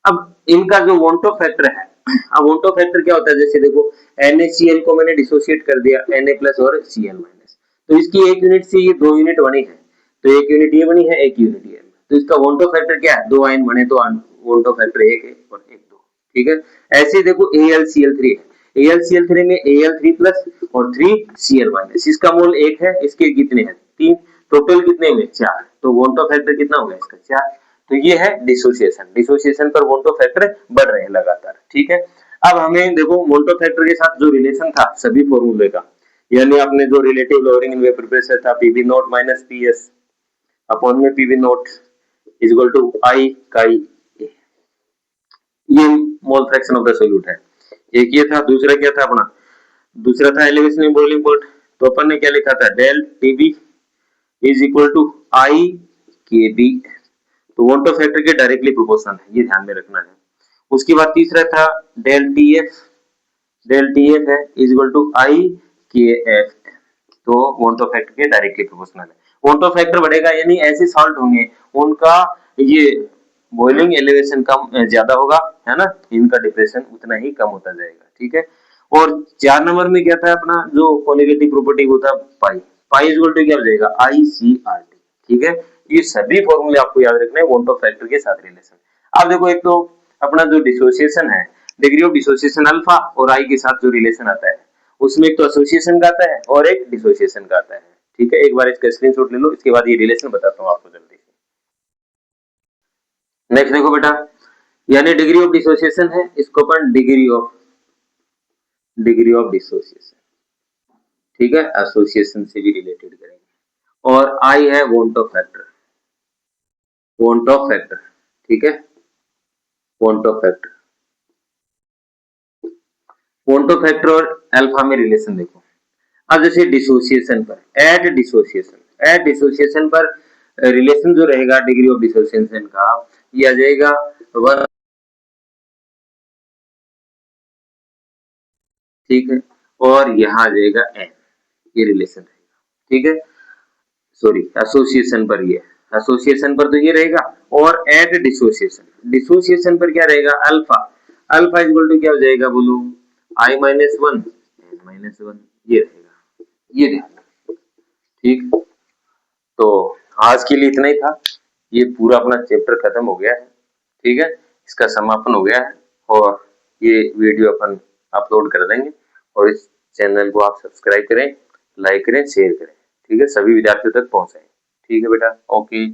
अब इनका जो वोंटो फैक्टर है, अब वोंटो फैक्टर क्या होता है? जैसे देखो NaCl को मैंने डिसोसिएट कर दिया, Na प्लस और Cl माइनस, तो इसकी एक यूनिट से ये 2 यूनिट बनी है, तो एक यूनिट ये बनी है, एक यूनिट ये, तो इसका वोंटो फैक्टर क्या है? 2 आयन बने तो वोंटो फैक्टर 1 है और 1 2। ठीक है, ऐसे देखो AlCl3 है, AlCl3 में Al3 प्लस और 3Cl माइनस, इसका मोल 1 है, इसके कितने हैं? 3, टोटल कितने हुए? 4, तो वोंटो फैक्टर कितना हो गया इसका? 4। तो ये है डिसोसिएशन, डिसोसिएशन पर वोंटो फैक्टर बढ़ रहे हैं लगातार। ठीक है, अब हमें देखो मोल्टो फैक्टर के साथ जो रिलेशन था सभी फॉर्मूले का, यानी आपने जो relative lowering in vapour pressure था PV naught minus PS upon में PV naught is equal to I chi, ये mole fraction of the solute है। एक ये था, दूसरा क्या था अपना, दूसरा था एलिवेशन इन बॉइलिंग पॉइंट, तो अपन ने क्या लिखा था, del TB is equal to I K B, तो वोल्टो फैक्टर के डायरेक्टली प्रोपोर्शनल है, ये ध्यान में रखना है। उसके बाद तीसरा था डेल टी एफ है इज इक्वल टू आई के एफ, तो वोल्टो फैक्टर के डायरेक्टली प्रोपोर्शनल है। वोल्टो फैक्टर बढ़ेगा यानी ऐसे सॉल्ट होंगे उनका ये बॉइलिंग एलिवेशन कम ज्यादा होगा, है ना, इनका डिप्रेशन उतना ही कम होता जाएगा, ठीक है। और 4 नंबर में क्या था अपना जो कोलिगेटिव प्रॉपर्टी वो था पाई, पाई इज इक्वल टू क्या हो जाएगा आई सी आर टी, ठीक है। ये सभी फॉर्मूले आपको याद रखने हैं वोल्टो फैक्टर के साथ रिलेशन। अब देखो एक तो अपना जो डिसोसिएशन है, डिग्री ऑफ डिसोसिएशन अल्फा और आई के साथ जो रिलेशन आता है उसमें एक तो एसोसिएशन का आता है और एक डिसोसिएशन का आता है, ठीक है। एक बार इसका स्क्रीनशॉट ले लो, इसके बाद ये रिलेशन बताता हूँ आपको जल्दी से। नेक्स्ट देखो बेटा, यानी डिग्री ऑफ डिसोसिएशन है, इसको अपन डिग्री ऑफ डिसोसिएशन, ठीक है, एसोसिएशन से भी रिलेटेड करेंगे। और आई है वोल्टो फैक्टर, ठीक है, वोल्टो फैक्टर और अल्फा में रिलेशन देखो। अब जैसे डिसोसिएशन पर, एट डिसोसिएशन पर रिलेशन जो रहेगा डिग्री ऑफ डिसोसिएशन का, ये आ जाएगा 1, ठीक है, और यहाँ आ जाएगा एन, ये रिलेशन रहेगा, ठीक है। सॉरी एसोसिएशन पर, ये एसोसिएशन पर तो ये रहेगा, और एट डिसोसिएशन पर क्या रहेगा अल्फा, अल्फा इक्वल टू क्या हो जाएगा बोलो I minus one N minus one, ये रहेगा, ये ध्यान, ठीक। तो आज के लिए इतना ही था, ये पूरा अपना चैप्टर खत्म हो गया है, ठीक है, इसका समापन हो गया है, और ये वीडियो अपन अपलोड कर देंगे, और इस चैनल को आप सब्सक्राइब करें, लाइक करें, शेयर करें, ठीक है, सभी विद्यार्थियों तक पहुंचाएं, ठीक है बेटा, ओके।